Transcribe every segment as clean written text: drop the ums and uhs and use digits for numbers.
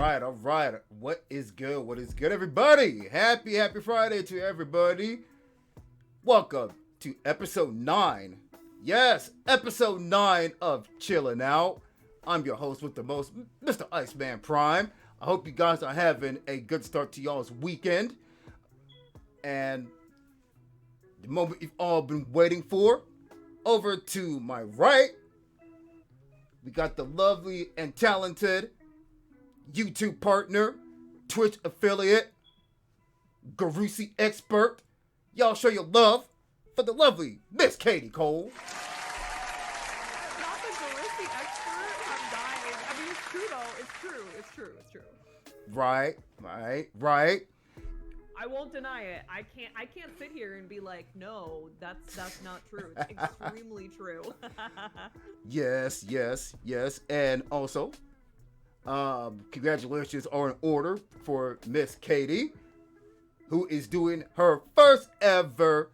All right. What is good? What is good, everybody? Happy Friday to everybody. Welcome to episode 9. Yes, episode 9 of Chillin Out. I'm your host with the most, Mr. Iceman Prime. I hope you guys are having a good start to y'all's weekend. And the moment you've all been waiting for, over to my right, we got the lovely and talented YouTube partner, Twitch affiliate, Garusi expert. Y'all show your love for the lovely Miss Katie Cole. Not the Garusi expert. I'm dying. I mean, it's true though. It's true. Right. I won't deny it. I can't sit here and be like, no, that's not true. It's extremely true. Yes. And also, congratulations are in order for Miss Katie, who is doing her first ever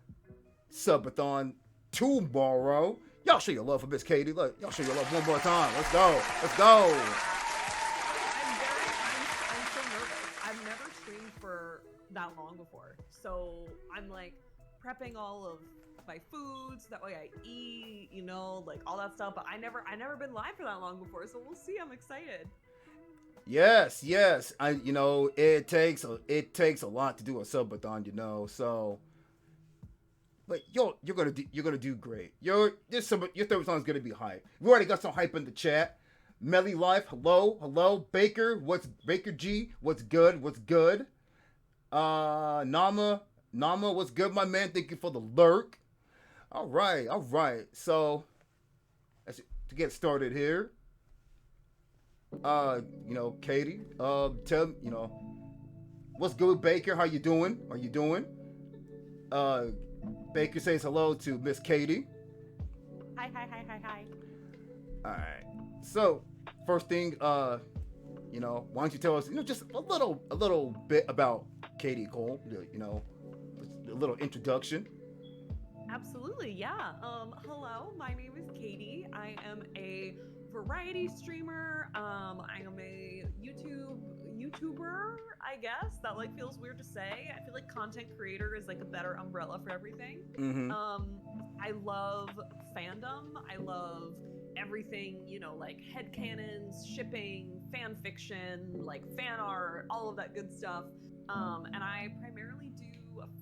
subathon tomorrow. Y'all show your love for Miss Katie. Look, y'all show your love one more time. Let's go. I'm so nervous. I've never streamed for that long before, so I'm like prepping all of my foods, that way I eat, like all that stuff. But I never been live for that long before, so we'll see. I'm excited. Yes. It takes a lot to do a subathon, so. But you're gonna do great. Your subathon is gonna be hype. We already got some hype in the chat. Melly Life, hello. Baker G, what's good? Nama, what's good, my man? Thank you for the lurk. All right. So, to get started here. Katie, tell what's good, Baker? How you doing? Baker says hello to Miss Katie. Hi. All right. So, first thing, why don't you tell us, just a little bit about Katie Cole, a little introduction. Absolutely, yeah. Hello, my name is Katie. I am a variety streamer. I am a YouTuber, I guess. That feels weird to say. I feel like content creator is a better umbrella for everything. Mm-hmm. I love fandom. I love everything, headcanons, shipping, fan fiction, fan art, all of that good stuff. And I primarily do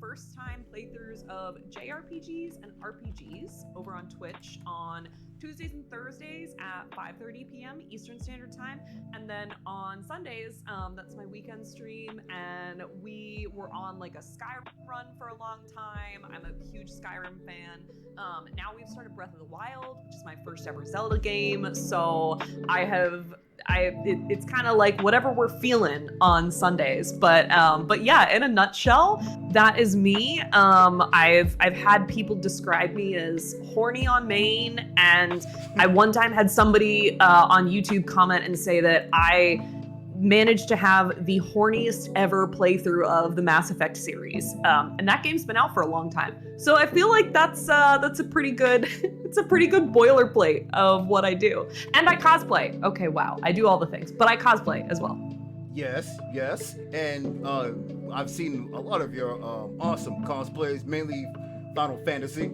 first-time playthroughs of JRPGs and RPGs over on Twitch on Tuesdays and Thursdays at 5:30 p.m. Eastern Standard Time, and then on Sundays, that's my weekend stream, and we were on a Skyrim run for a long time. I'm a huge Skyrim fan. Now we've started Breath of the Wild, which is my first ever Zelda game, so it's kind of whatever we're feeling on Sundays, but yeah, in a nutshell, that is me. I've had people describe me as horny on main, and I one time had somebody on YouTube comment and say that I managed to have the horniest ever playthrough of the Mass Effect series, and that game's been out for a long time. So I feel like that's a pretty good boilerplate of what I do. And I cosplay. Okay, wow, I do all the things, but I cosplay as well. Yes, and I've seen a lot of your awesome cosplays, mainly Final Fantasy.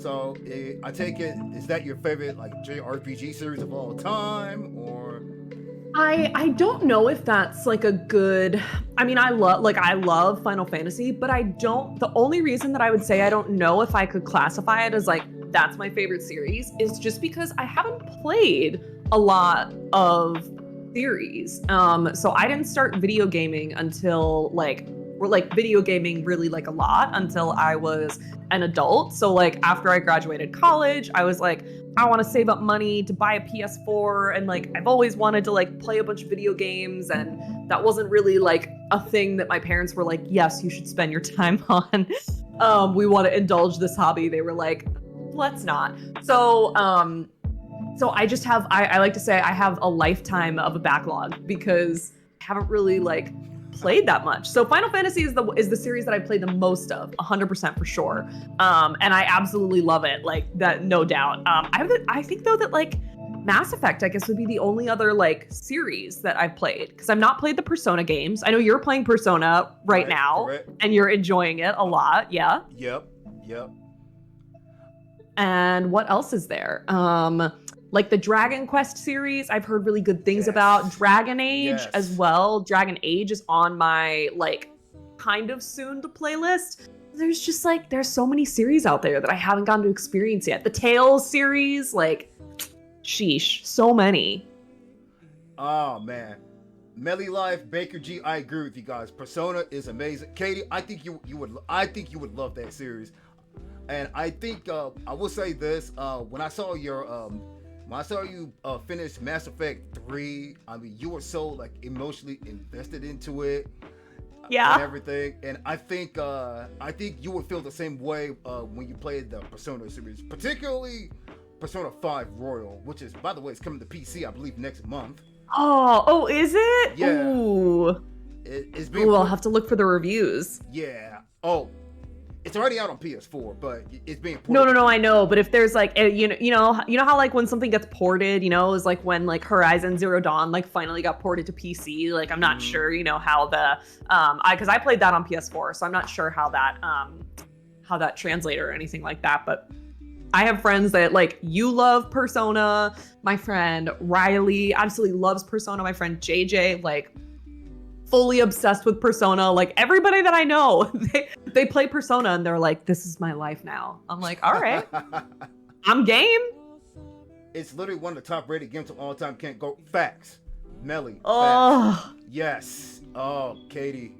So I take it, is that your favorite JRPG series of all time, or? I don't know if that's a good. I mean, I love Final Fantasy, but the only reason that I would say I don't know if I could classify it as that's my favorite series is just because I haven't played a lot of series. So I didn't start video gaming until video gaming really a lot until I was an adult. So after I graduated college, I was I want to save up money to buy a PS4, and I've always wanted to play a bunch of video games, and that wasn't really a thing that my parents were yes, you should spend your time on. We want to indulge this hobby. They were let's not. So I just have, I like to say I have a lifetime of a backlog because I haven't really played that much. So Final Fantasy is the series that I played the most of, 100% for sure. And I absolutely love it, that, no doubt. I think though that Mass Effect, I guess, would be the only other like series that I've played because I've not played the Persona games. I know you're playing Persona right now, correct. and you're enjoying it a lot. Yeah. Yep. Yep. And what else is there? Like the Dragon Quest series, I've heard really good things Yes. about. Dragon Age Yes. as well. Dragon Age is on my like kind of soon to playlist. There's just like there's so many series out there that I haven't gotten to experience yet. The Tales series, like sheesh, so many. Oh man. Melly Life, Baker G, I agree with you guys. Persona is amazing. Katie, I think you would love that series. And I think I will say this, when I saw you finish Mass Effect 3, I mean you were so like emotionally invested into it. Yeah. And everything. And I think you would feel the same way when you played the Persona series, particularly Persona 5 Royal, which is, by the way, it's coming to PC, I believe, next month. Oh, is it? Yeah. Ooh. It's being. Ooh, I'll have to look for the reviews. Yeah. Oh, it's already out on PS4, but it's being ported. No, I know. But if there's like, you know how like when something gets ported, is like when like Horizon Zero Dawn like finally got ported to PC. Like I'm not sure, how the because I played that on PS4, so I'm not sure how that translated or anything like that. But I have friends that like you love Persona. My friend Riley absolutely loves Persona. My friend JJ like fully obsessed with Persona. Like everybody that I know, they play Persona and they're like, this is my life now. I'm like, all right, I'm game. It's literally one of the top rated games of all time. Can't go facts. Melly. Oh. Facts. Yes. Oh, Katie.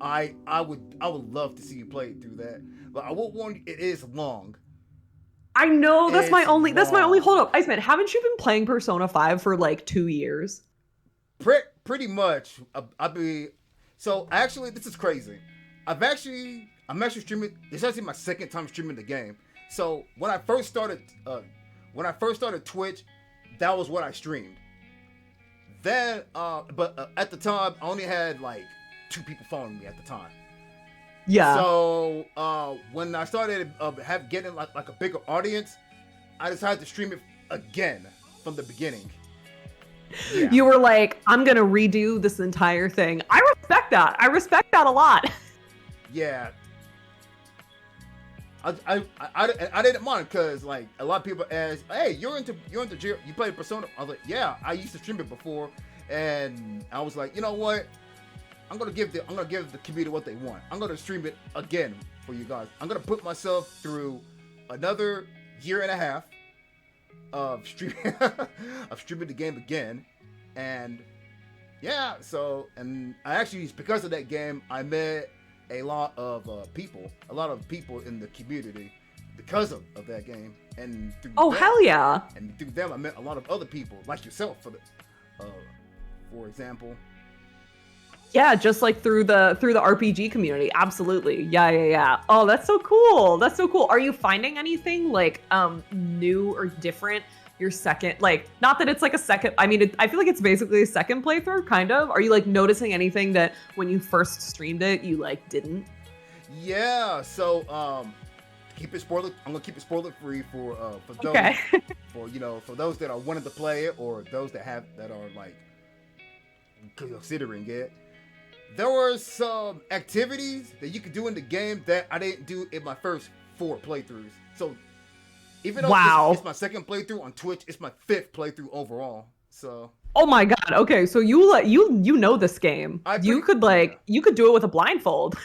I would love to see you play through that. But I will warn you, it is long. I know that's my only hold up. Iceman, haven't you been playing Persona 5 for like 2 years? Pretty much. So actually, this is crazy. I'm actually streaming. It's actually my second time streaming the game. So when I first started Twitch, that was what I streamed. Then, but at the time, I only had like 2 people following me at the time. Yeah. So when I started getting like a bigger audience, I decided to stream it again from the beginning. Yeah. You were like, I'm gonna redo this entire thing. I respect that a lot. Yeah. I didn't mind because like a lot of people ask, hey, you played Persona? I was like, yeah, I used to stream it before, and I was like, you know what? I'm gonna give the community what they want. I'm gonna stream it again for you guys. I'm gonna put myself through another year and a half of streaming the game again, and yeah. So, and I actually, because of that game, I met a lot of people in the community because of that game, and hell yeah! And through them, I met a lot of other people like yourself, for example. Yeah, just like through the RPG community. Absolutely. Yeah. Oh, that's so cool. Are you finding anything like new or different your second, like, not that it's like a second, I mean, I feel like it's basically a second playthrough, kind of. Are you like noticing anything that when you first streamed it, you like didn't? Yeah, so I'm gonna keep it spoiler free for those okay. for those that are wanting to play it or those that are like considering it. There were some activities that you could do in the game that I didn't do in my first 4 playthroughs. So even though it's my second playthrough on Twitch, it's my 5th playthrough overall. So. Oh my god. Okay, so you know this game. You could do it with a blindfold.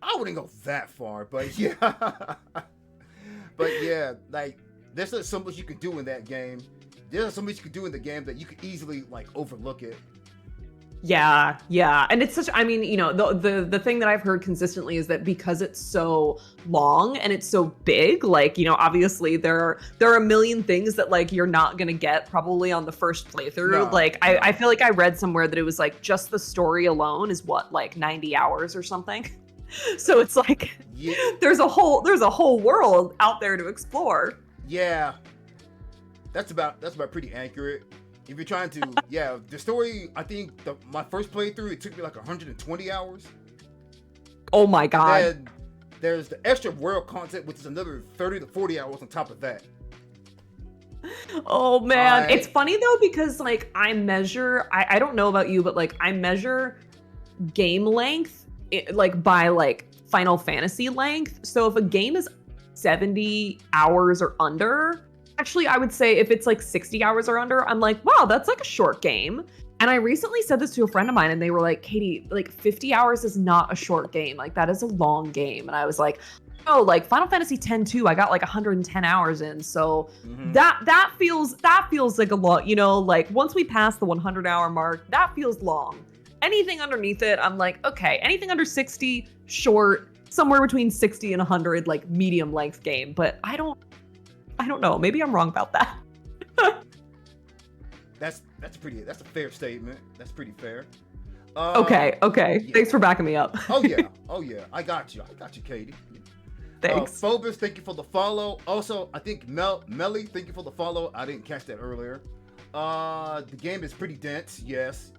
I wouldn't go that far, but yeah. But yeah, like there's not so much you can do in that game. There's so much you can do in the game that you could easily like overlook it. Yeah. And it's the thing that I've heard consistently is that because it's so long and it's so big, like, obviously there are a million things that like you're not going to get probably on the first playthrough. I feel like I read somewhere that it was like just the story alone is what, like 90 hours or something. So it's like there's a whole world out there to explore. Yeah. That's about pretty accurate. If you're trying to, the story, I think my first playthrough, it took me like 120 hours. Oh my god. And then there's the extra world content, which is another 30 to 40 hours on top of that. Oh man, it's funny though because like I don't know about you, but like I measure game length like by like Final Fantasy length. So if a game is 70 hours or under, actually I would say if it's like 60 hours or under, I'm like, wow, that's like a short game. And I recently said this to a friend of mine and they were like, Katie, like 50 hours is not a short game. Like that is a long game. And I was like, oh, like Final Fantasy X too, I got like 110 hours in. So that feels like a lot, you know, like once we pass the 100-hour mark, that feels long. Anything underneath it, I'm like, okay, anything under 60, short, somewhere between 60 and 100, like medium length game. But I don't know. Maybe I'm wrong about that. That's a fair statement. That's pretty fair. Okay. Yeah. Thanks for backing me up. Oh yeah. I got you, Katie. Thanks. Phobos, thank you for the follow. Also, I think Melly, thank you for the follow. I didn't catch that earlier. The game is pretty dense. Yes.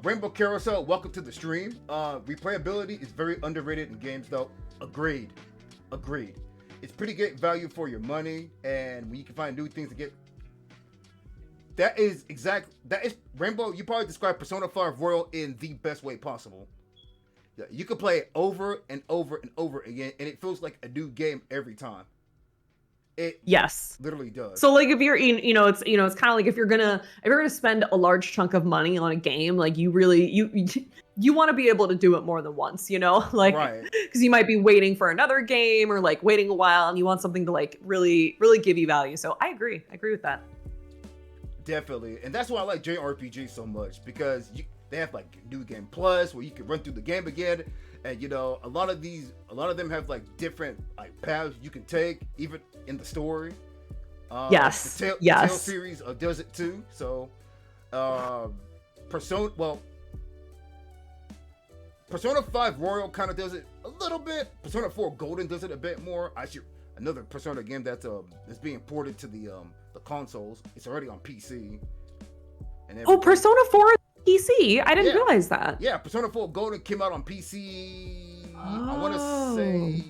Rainbow Carousel, welcome to the stream. Replayability is very underrated in games though. Agreed. It's pretty great value for your money, and when you can find new things to get. That is Rainbow. You probably described Persona 5 Royal in the best way possible. Yeah, you can play it over and over and over again, and it feels like a new game every time. It literally does. So like if you're it's kind of like if you're gonna spend a large chunk of money on a game, like you really you want to be able to do it more than once, you know, like because you might be waiting for another game or like waiting a while, and you want something to like really give you value. So I agree with that. Definitely, and that's why I like JRPG so much, because they have like New Game Plus where you can run through the game again, and you know a lot of them have like different like paths you can take even in the story. The Tale series does it too. So Persona 5 Royal kind of does it a little bit. Persona 4 Golden does it a bit more. Another Persona game that's being ported to the consoles. It's already on PC. And Persona 4 is PC. I didn't realize that. Yeah, Persona 4 Golden came out on PC. I want to say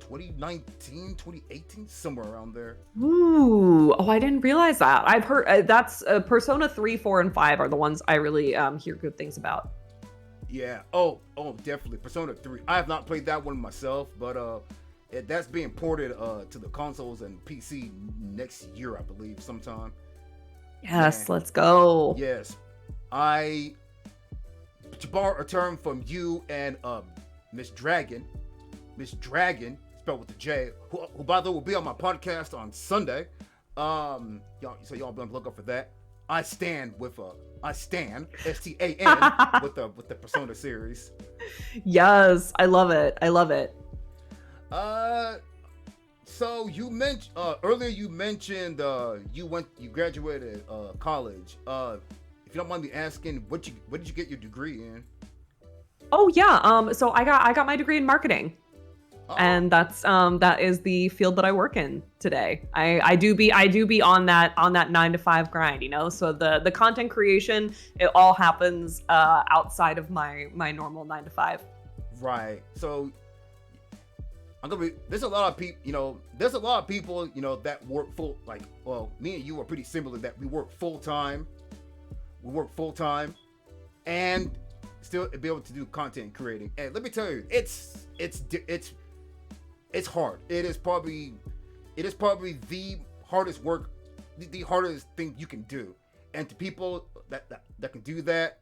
2019, 2018, somewhere around there. Ooh, I didn't realize that. I've heard that's Persona 3, 4, and 5 are the ones I really hear good things about. Yeah. Oh, definitely. Persona 3. I have not played that one myself, but that's being ported to the consoles and PC next year, I believe, sometime. Yes, let's go. Yes. To borrow a term from you and Miss Dragon, spelled with the J, who by the way will be on my podcast on Sunday. Y'all be on the lookout for that. I stand STAN with the Persona series. Yes, I love it. So you mentioned earlier. You mentioned you graduated college. If you don't mind me asking, what did you get your degree in? Oh yeah. So I got my degree in marketing. And that is the field that I work in today. I do be on that 9-to-5 grind, you know. So the content creation, it all happens outside of my normal 9-to-5. Right. So there's a lot of people, that work full, like, well, me and you are pretty similar, that we work full time and still be able to do content creating. And let me tell you, it's hard. It is probably the hardest work, the hardest thing you can do. And to people that can do that,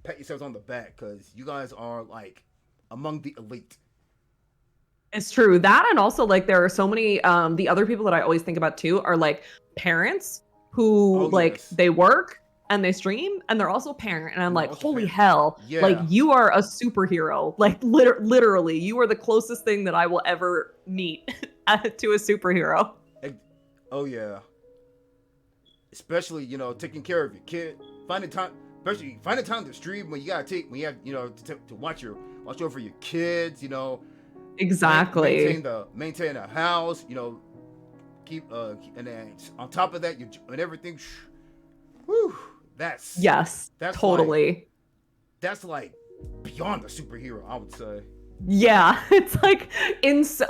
pat yourselves on the back, because you guys are like among the elite. It's true. That, and also like there are so many the other people that I always think about too are like parents who they work and they stream and they're also a parent, and I'm like, holy hell, like you are a superhero. Like literally you are the closest thing that I will ever meet to a superhero. Oh yeah. Especially, taking care of your kid, finding time to stream when you have to watch over your kids, Exactly. Maintain the house, keep and then on top of that, and everything. Whew, that's totally. That's like beyond a superhero, I would say. Yeah, it's like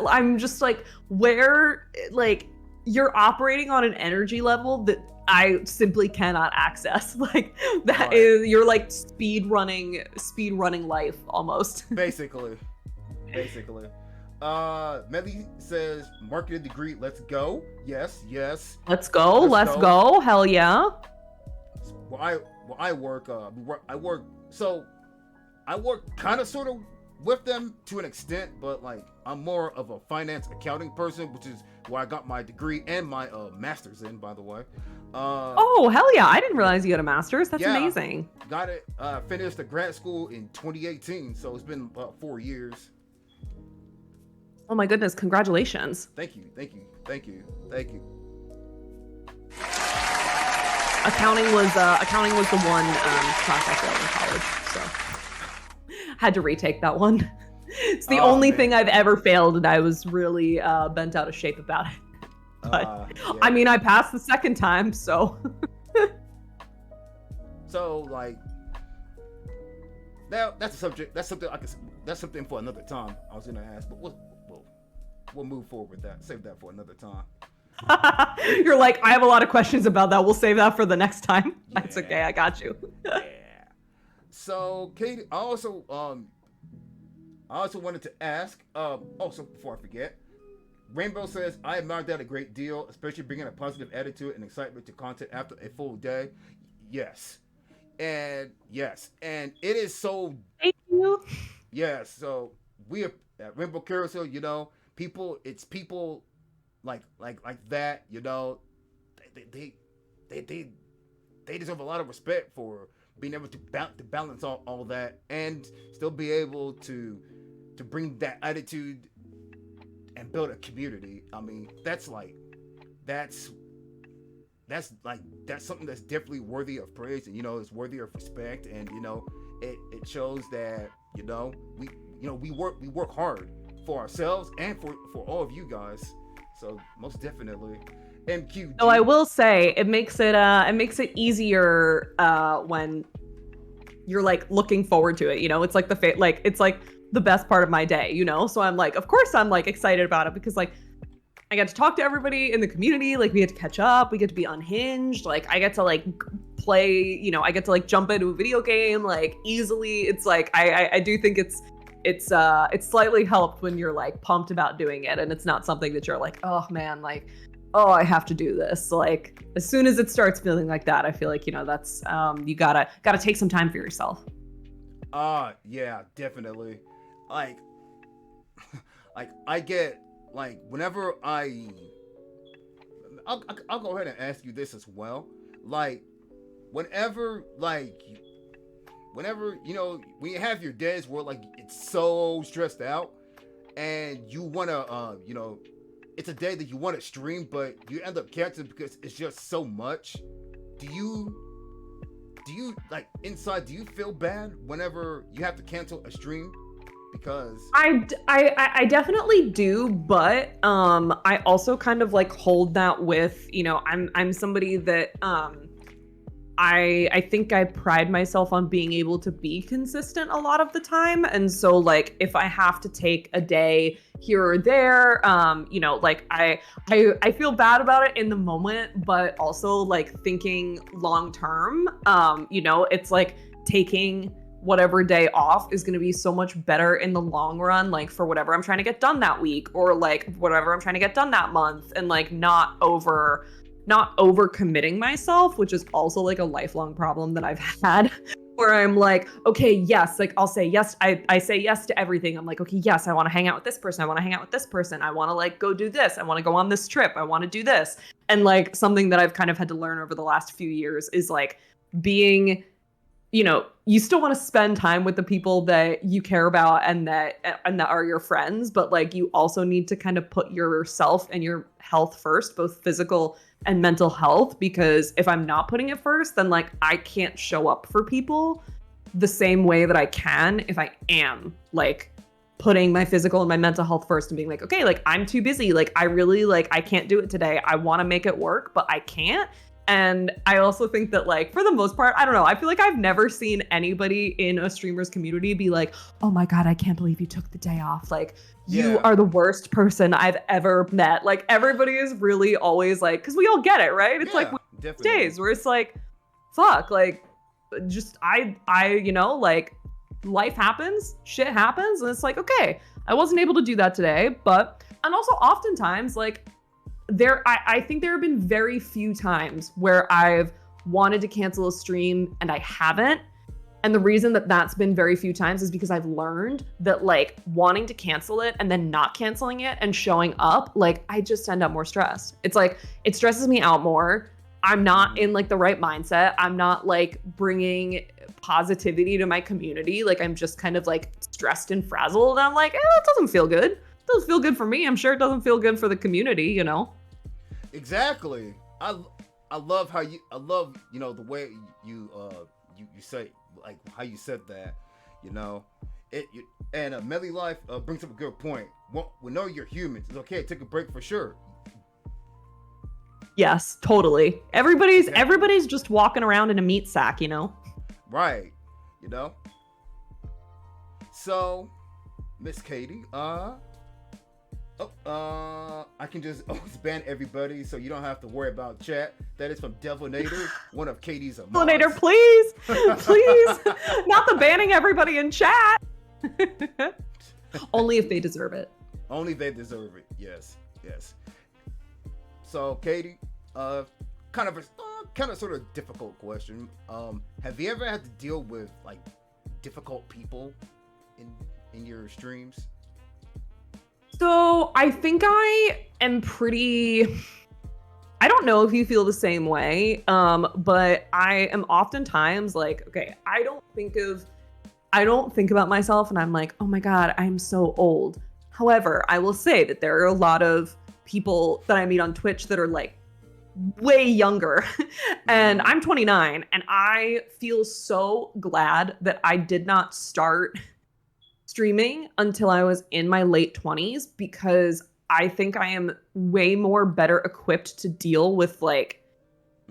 I'm just like, where, like, you're operating on an energy level that I simply cannot access. Like, that Right. is, you're like speed running life almost. Basically. Melly says marketing degree, let's go. Yes. Let's go. Hell yeah. I work so I work kind of sort of with them to an extent, but like I'm more of a finance accounting person, which is where I got my degree and my master's in, by the way. Oh, hell yeah. I didn't realize you had a master's. That's amazing. Got it. Finished the grad school in 2018, so it's been about 4 years. Oh my goodness, congratulations. Thank you. Accounting was the one class I failed in college, so had to retake that one. It's the only thing I've ever failed, and I was really bent out of shape about it. But yeah. I mean, I passed the second time, so. So like, now that's a subject. That's something for another time. I was gonna ask, but we'll move forward with that. Save that for another time. You're like, I have a lot of questions about that. We'll save that for the next time. Yeah. That's okay. I got you. Yeah. So, Katie, I also wanted to ask. Also, before I forget, Rainbow says, I admire that a great deal, especially bringing a positive attitude and excitement to content after a full day. Yes, and it is so. Thank you. Yes, so we are at Rainbow Carousel. You know, people like that. You know, they deserve a lot of respect for being able to balance all that and still be able to bring that attitude and build a community. I mean, that's something that's definitely worthy of praise, and it's worthy of respect, and it shows that we work hard for ourselves and for all of you guys. So most definitely. MQ. So I will say it makes it easier when you're like looking forward to it. It's like it's like the best part of my day. So I'm like, of course I'm like excited about it because like I get to talk to everybody in the community. Like we get to catch up. We get to be unhinged. Like I get to like play. I get to like jump into a video game like easily. It's like I do think it's slightly helped when you're like pumped about doing it, and it's not something that you're like, oh man, like, oh, I have to do this. Like as soon as it starts feeling like that, I feel like that's you gotta take some time for yourself. Yeah, definitely. Like I get like whenever I'll go ahead and ask you this as well. Like whenever when you have your days where like it's so stressed out and you wanna it's a day that you want to stream but you end up canceling because it's just so much. Do you like inside, do you feel bad whenever you have to cancel a stream? Because I definitely do, but I also kind of like hold that with I'm somebody that I think I pride myself on being able to be consistent a lot of the time. And so like if I have to take a day here or there, like I feel bad about it in the moment, but also like thinking long term, it's like taking whatever day off is going to be so much better in the long run, like for whatever I'm trying to get done that week or like whatever I'm trying to get done that month, and like not over committing myself, which is also like a lifelong problem that I've had where I'm like, okay, yes, like I'll say yes. I say yes to everything. I'm like, okay, yes, I want to hang out with this person. I want to hang out with this person. I want to like go do this. I want to go on this trip. I want to do this. And like something that I've kind of had to learn over the last few years is like being, you still want to spend time with the people that you care about and that are your friends, but like you also need to kind of put yourself and your health first, both physical and mental health, because if I'm not putting it first, then like I can't show up for people the same way that I can if I am like putting my physical and my mental health first and being like, okay, like I'm too busy. Like I really like, I can't do it today. I want to make it work, but I can't. And I also think that, like, for the most part, I don't know, I feel like I've never seen anybody in a streamer's community be like, oh my God, I can't believe you took the day off. Like, you are the worst person I've ever met. Like, everybody is really always like, because we all get it, right? It's like days where it's like, fuck, like, just like, life happens, shit happens, and it's like, okay, I wasn't able to do that today. And also oftentimes, like, I think there have been very few times where I've wanted to cancel a stream and I haven't. And the reason that that's been very few times is because I've learned that, like, wanting to cancel it and then not canceling it and showing up, like, I just end up more stressed. It's like, it stresses me out more. I'm not in, like, the right mindset. I'm not, like, bringing positivity to my community. Like, I'm just kind of, like, stressed and frazzled. And I'm like, it doesn't feel good. It doesn't feel good for me. I'm sure it doesn't feel good for the community, you know? Exactly. I love how the way you say, like, how you said that, and Melly Life brings up a good point. We know you're humans. It's okay. Take a break for sure. Yes, totally. Everybody's just walking around in a meat sack, Right. So, Miss Katie, I can just ban everybody, so you don't have to worry about chat. That is from Devilnator, one of Katie's mods. Devilnator, please, please, not the banning everybody in chat. Only if they deserve it. Only they deserve it. Yes. So, Katie, kind of sort of difficult question. Have you ever had to deal with, like, difficult people in your streams? So I think I am I don't know if you feel the same way, but I am oftentimes like, okay, I don't think about myself and I'm like, oh my God, I'm so old. However, I will say that there are a lot of people that I meet on Twitch that are, like, way younger. And I'm 29 and I feel so glad that I did not start streaming until I was in my late 20s, because I think I am way more better equipped to deal with, like,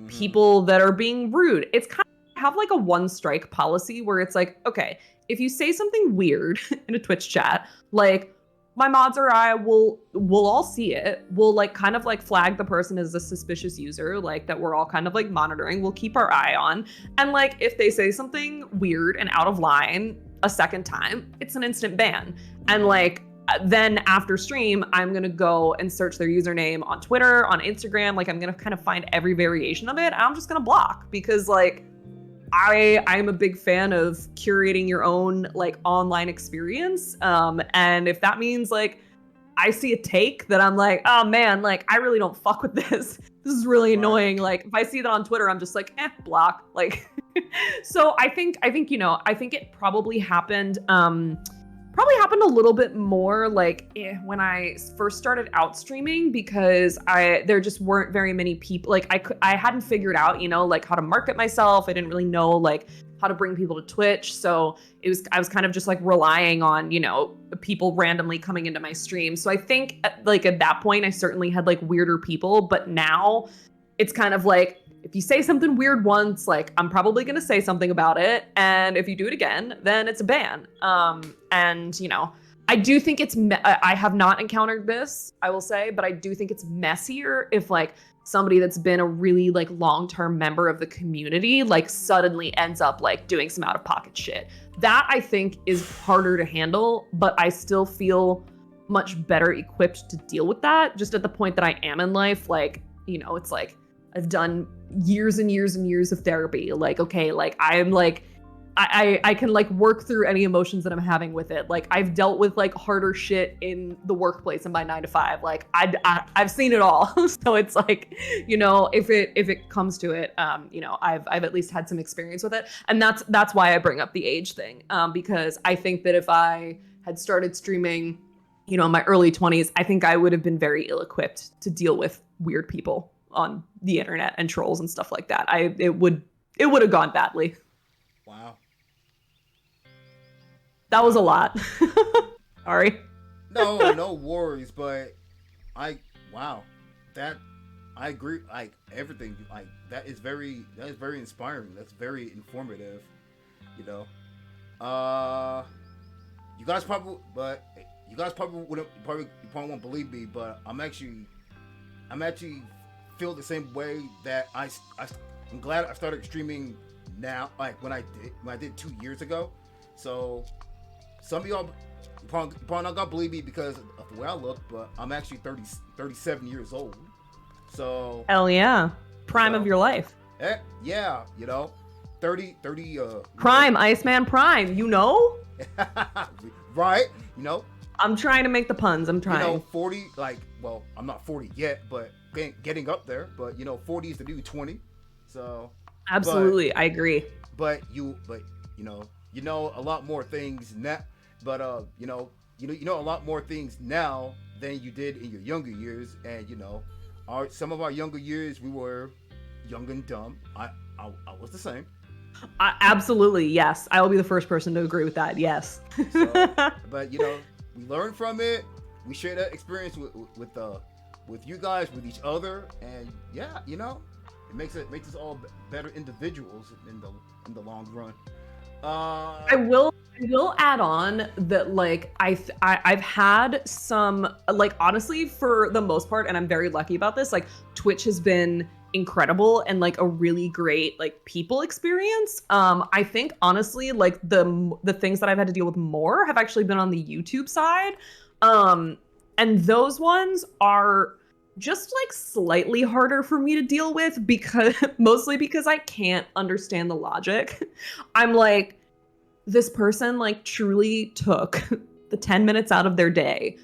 people that are being rude. It's kind of have, like, a one strike policy where it's like, okay, if you say something weird in a Twitch chat, like, my mods or I will all see it. We'll, like, kind of, like, flag the person as a suspicious user, like, that we're all kind of, like, monitoring. We'll keep our eye on. And, like, if they say something weird and out of line a second time, it's an instant ban. And, like, then after stream, I'm gonna go and search their username on Twitter, on Instagram. Like, I'm gonna kind of find every variation of it. And I'm just gonna block, because, like, I'm a big fan of curating your own, like, online experience. And if that means, like, I see a take that I'm like, oh man, like, I really don't fuck with this. This is really annoying. Like, if I see that on Twitter, I'm just like, block. Like, so I think it probably happened a little bit more, like, when I first started out streaming, because there just weren't very many people. Like, I hadn't figured out, like, how to market myself. I didn't really know, like, how to bring people to Twitch. So I was kind of just, like, relying on, people randomly coming into my stream. So I think, like, at that point, I certainly had, like, weirder people, but now it's kind of like, if you say something weird once, like, I'm probably going to say something about it. And if you do it again, then it's a ban. And, I do think I have not encountered this, I will say, but I do think it's messier if, like, somebody that's been a really, like, long-term member of the community, like, suddenly ends up, like, doing some out-of-pocket shit. That, I think, is harder to handle, but I still feel much better equipped to deal with that. Just at the point that I am in life, like, it's like, I've done years and years and years of therapy. Like, okay, like, I'm like, I can, like, work through any emotions that I'm having with it. Like, I've dealt with, like, harder shit in the workplace and by 9 to 5. Like, I've seen it all. So it's like, if it comes to it, I've at least had some experience with it. And that's why I bring up the age thing. Because I think that if I had started streaming, in my early 20s, I think I would have been very ill-equipped to deal with weird people on the internet and trolls and stuff like that. It would have gone badly. Wow. That was a lot. Sorry. No worries, but wow. I agree. Like everything, like that is very inspiring. That's very informative. You know, uh, you guys probably, but you guys probably wouldn't probably you probably won't believe me, but I'm actually feel the same way that I'm glad I started streaming now. Like when I did 2 years ago. So some of y'all probably not gonna believe me because of the way I look, but I'm actually 37 years old. So Hell yeah. Prime of so your life. yeah, you know, 30 Prime, Iceman Prime, you know? right, you know, I'm trying to make the puns. I'm you trying. know, 40, like, well, I'm not 40 yet, but getting up there, but you know, 40 is the new 20. So, but Absolutely, I agree. but you know a lot more things now, but you know a lot more things now than you did in your younger years, and you know, some of our younger years we were young and dumb. I was the same. Absolutely, yes. I will be the first person to agree with that. Yes. So, but you know, we learn from it. We share that experience with you guys, with each other, and yeah, you know, it makes us all better individuals in the long run. I will add on that like I've had some like honestly for the most part, and I'm very lucky about this, like Twitch has been incredible and like a really great like people experience. I think honestly like the things that I've had to deal with more have actually been on the YouTube side. Um and those ones are just like slightly harder for me to deal with because mostly because I can't understand the logic. I'm like, this person like truly took the 10 minutes out of their day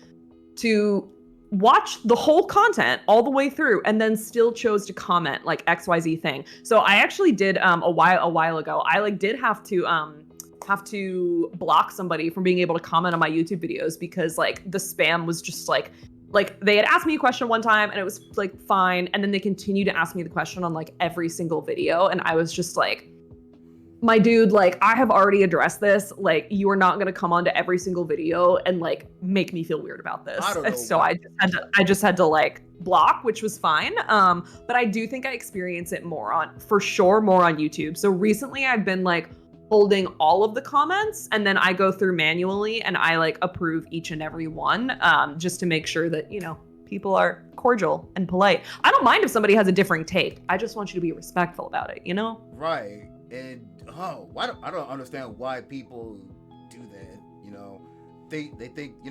to watch the whole content all the way through and then still chose to comment like XYZ thing. So I actually did a while ago. I like did have to block somebody from being able to comment on my YouTube videos because like the spam was just like they had asked me a question one time and it was like fine, and then they continued to ask me the question on like every single video, and I was just like, my dude, like I have already addressed this. Like you are not gonna come onto every single video and like make me feel weird about this. I don't know. So I just had to like block, which was fine. But I do think I experience it more on YouTube. So recently I've been like holding all of the comments and then I go through manually and I like approve each and every one, just to make sure that, you know, people are cordial and polite. I don't mind if somebody has a differing take. I just want you to be respectful about it, you know? Right. And I don't understand why people do that. You know, they think I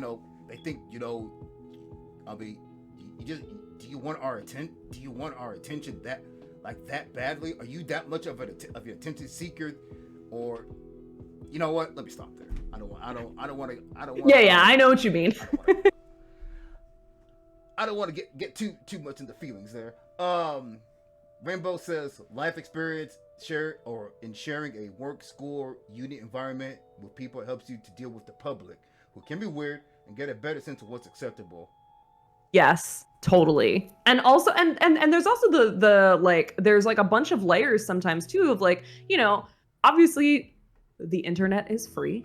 mean, you just do you want our attention that like that badly? Are you that much of an attention seeker, or you know what? Let me stop there. I don't want to. Yeah, I know what you mean. I don't want to get too much into feelings there. Rainbow says life experience sharing a work, school, unit environment with people helps you to deal with the public, who can be weird, and get a better sense of what's acceptable. Yes, totally. And also and there's also the like there's like a bunch of layers sometimes too of like, you know, obviously the internet is free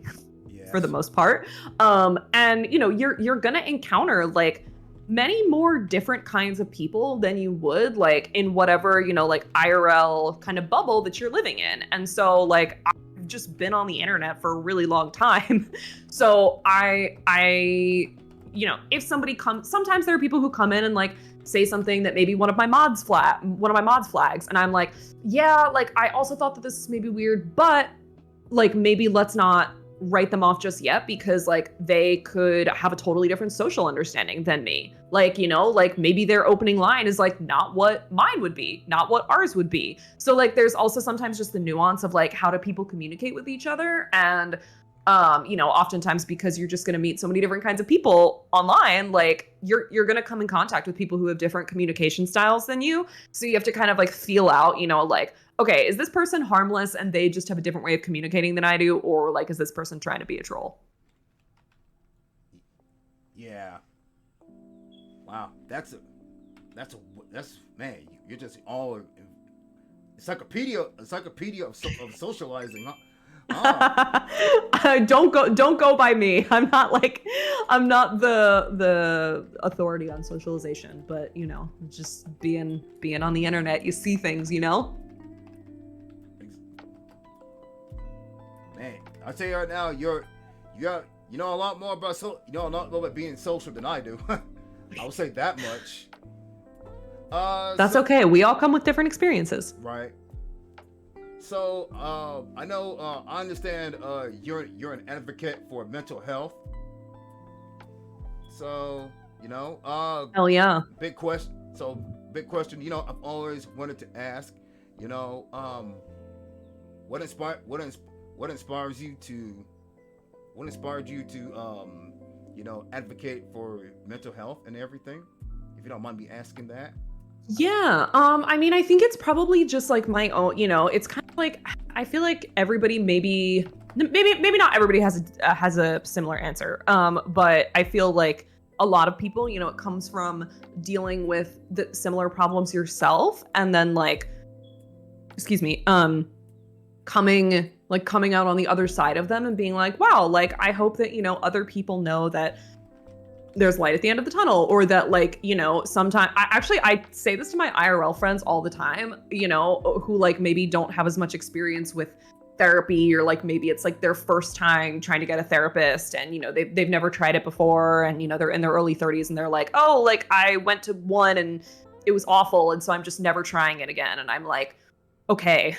for the most part. And you know, you're gonna encounter like many more different kinds of people than you would like in whatever, you know, like IRL kind of bubble that you're living in. And so like I've just been on the internet for a really long time. So I you know, if somebody comes, sometimes there are people who come in and like say something that maybe one of my mods flags, and I'm like, yeah, like I also thought that this is maybe weird, but like maybe let's not write them off just yet because like they could have a totally different social understanding than me. Like, you know, like maybe their opening line is like not what mine would be, not what ours would be. So like there's also sometimes just the nuance of like how do people communicate with each other, and you know, oftentimes because you're just going to meet so many different kinds of people online, like you're going to come in contact with people who have different communication styles than you. So you have to kind of like feel out, you know, like, okay, is this person harmless and they just have a different way of communicating than I do? Or like, is this person trying to be a troll? Yeah. Wow. That's man, you're just all encyclopedia of socializing, huh? Oh, Don't go by me. I'm not the authority on socialization, but you know, just being on the internet, you see things, you know? man, I tell you right now, you know a lot more about you know a lot more about being social than I do. I would say that much. That's okay. We all come with different experiences. Right. So, I know, I understand, you're an advocate for mental health. So, you know, Hell yeah. big question. So, big question. You know, I've always wanted to ask. You know, what inspired what inspires you to what inspired you to you know, advocate for mental health and everything? If you don't mind me asking that. Yeah. I mean, I think it's probably just like my own, you know, it's kind of like I feel like everybody maybe not everybody has a similar answer. But I feel like a lot of people, you know, it comes from dealing with the similar problems yourself and then like excuse me, coming out on the other side of them and being like, wow, like I hope that, you know, other people know that there's light at the end of the tunnel, or that like, you know, sometimes I say this to my IRL friends all the time, you know, who like maybe don't have as much experience with therapy, or like maybe it's like their first time trying to get a therapist and you know they've never tried it before, and you know they're in their early 30s and they're like, oh, like I went to one and it was awful and so I'm just never trying it again. And I'm like, okay,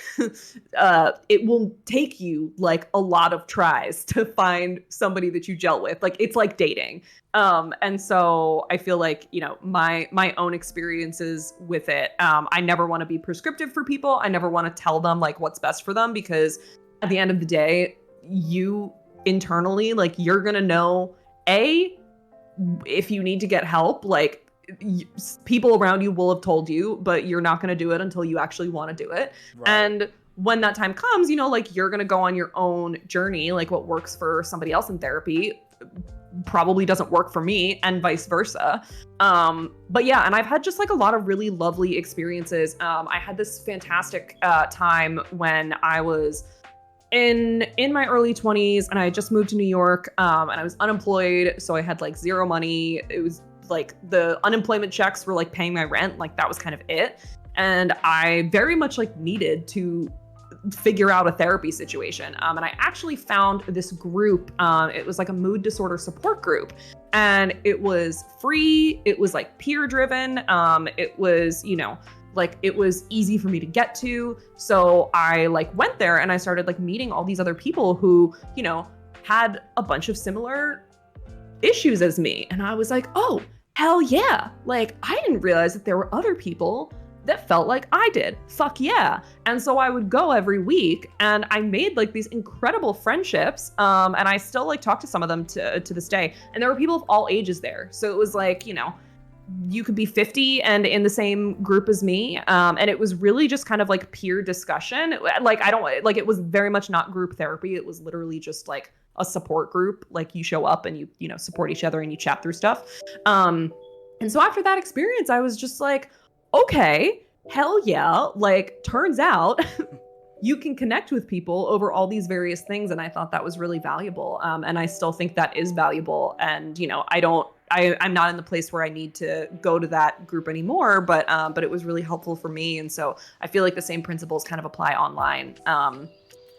it will take you like a lot of tries to find somebody that you gel with. Like it's like dating. And so I feel like, you know, my own experiences with it, I never want to be prescriptive for people. I never want to tell them like what's best for them, because at the end of the day, you internally, like you're going to know, if you need to get help, like people around you will have told you, but you're not going to do it until you actually want to do it. Right. And when that time comes, you know, like you're going to go on your own journey. Like what works for somebody else in therapy probably doesn't work for me, and vice versa. But yeah, and I've had just like a lot of really lovely experiences. I had this fantastic time when I was in my early 20s and I had just moved to New York, and I was unemployed, so I had like zero money. It was like the unemployment checks were like paying my rent, like that was kind of it. And I very much like needed to figure out a therapy situation. And I actually found this group. It was like a mood disorder support group, and it was free. It was like peer driven. It was, you know, like it was easy for me to get to. So I like went there and I started like meeting all these other people who, you know, had a bunch of similar issues as me. And I was like, oh, hell yeah. Like I didn't realize that there were other people that felt like I did. Fuck yeah. And so I would go every week and I made like these incredible friendships. And I still like talk to some of them to this day. And there were people of all ages there. So it was like, you know, you could be 50 and in the same group as me. And it was really just kind of like peer discussion. Like, I don't like, it was very much not group therapy. It was literally just like a support group. Like you show up and you know, support each other and you chat through stuff. And so after that experience, I was just like, okay, hell yeah. Like turns out you can connect with people over all these various things. And I thought that was really valuable. And I still think that is valuable. And, you know, I'm not in the place where I need to go to that group anymore, but it was really helpful for me. And so I feel like the same principles kind of apply online.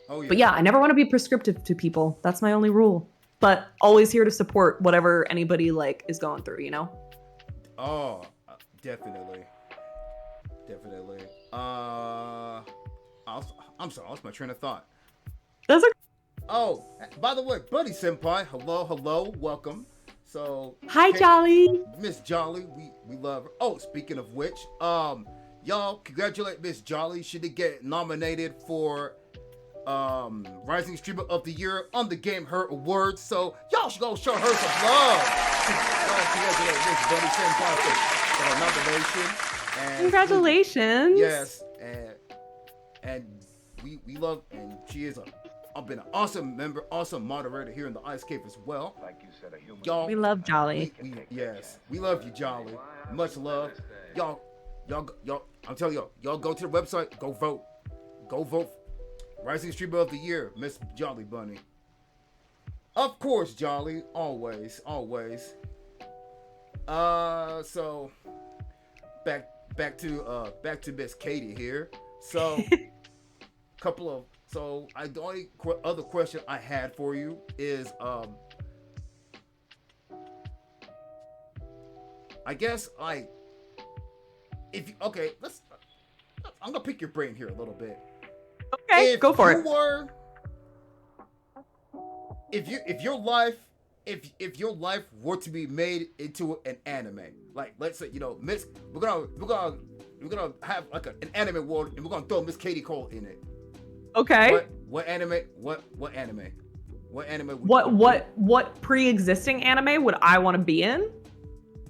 Oh, yeah. But yeah, I never want to be prescriptive to people. That's my only rule, but always here to support whatever anybody like is going through, you know? Oh, definitely. I'm sorry, I lost my train of thought. That's okay. Oh, by the way, Buddy Senpai, hello, welcome. So, hi, Jolly. Miss Jolly, we love her. Oh, speaking of which, y'all congratulate Miss Jolly. She did get nominated for Rising Streamer of the Year on the Game Her Awards. So y'all should go show her some love. Y'all congratulate Miss Buddy Senpai for her nomination. And congratulations. Yes, and we love, and she is been an awesome member, awesome moderator here in the Ice Cave as well. Like you said, a human. Y'all, we love Jolly. We love you, Jolly. Much love, y'all. I'm telling y'all go to the website, go vote. Rising Streamer of the Year, Miss Jolly Bunny. Of course, Jolly, always, always. So back to Miss Katie here. So the only other question I had for you is I guess like if you, okay, I'm gonna pick your brain here a little bit. Okay, go for it. If your life were to be made into an anime, like let's say we're gonna have like an anime world and we're gonna throw Miss Katie Cole in it. Okay. What anime? What anime? What pre-existing anime would I want to be in?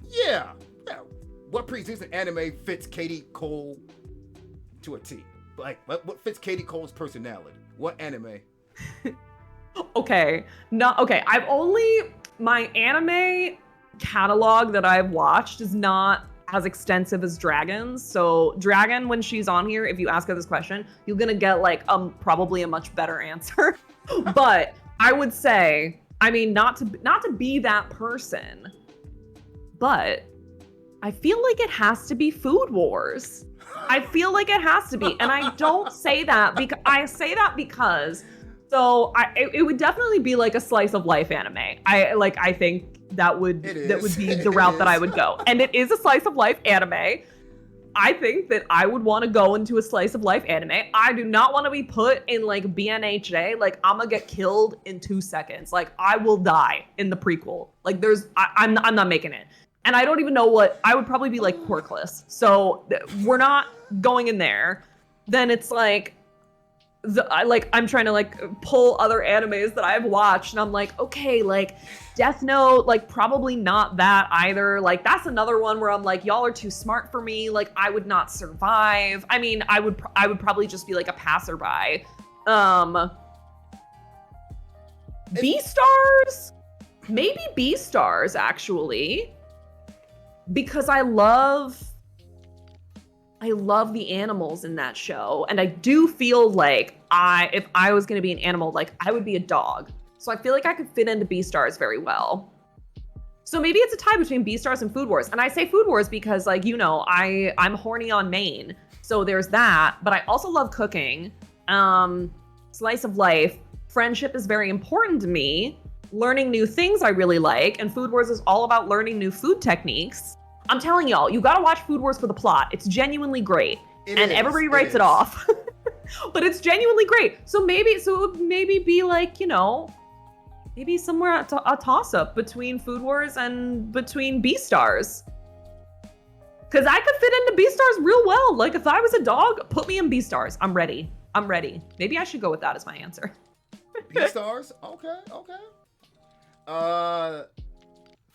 Yeah. What pre-existing anime fits Katie Cole to a T? Like what fits Katie Cole's personality? What anime? Okay. My anime catalog that I've watched is not as extensive as Dragon's. So Dragon, when she's on here, if you ask her this question, you're gonna get like probably a much better answer. But I would say, I mean, not to be that person, but I feel like it has to be Food Wars. I feel like it has to be, and I don't say that because it would definitely be like a slice of life anime. I think that would be the route that I would go, and it is a slice of life anime. I think that I would want to go into a slice of life anime. I do not want to be put in like BNHJ. Like I'm gonna get killed in 2 seconds. Like I will die in the prequel. Like I'm not making it. And I don't even know what, I would probably be like Porkless. So we're not going in there. Then it's like, I'm trying to like pull other animes that I've watched and I'm like, okay, like Death Note, like probably not that either. Like that's another one where I'm like, y'all are too smart for me. Like I would not survive. I mean, I would probably just be like a passerby. Beastars? Maybe Beastars actually. Because I love the animals in that show. And I do feel like if I was going to be an animal, like I would be a dog. So I feel like I could fit into Beastars very well. So maybe it's a tie between Beastars and Food Wars. And I say Food Wars because like, I'm horny on Maine. So there's that, but I also love cooking. Slice of life. Friendship is very important to me. Learning new things I really like, and Food Wars is all about learning new food techniques. I'm telling y'all, you gotta watch Food Wars for the plot. It's genuinely great. Everybody writes it off. But it's genuinely great. So it would maybe be like, maybe somewhere a toss-up between Food Wars and between Beastars. Because I could fit into Beastars real well. Like if I was a dog, put me in Beastars. I'm ready. Maybe I should go with that as my answer. Beastars? Okay.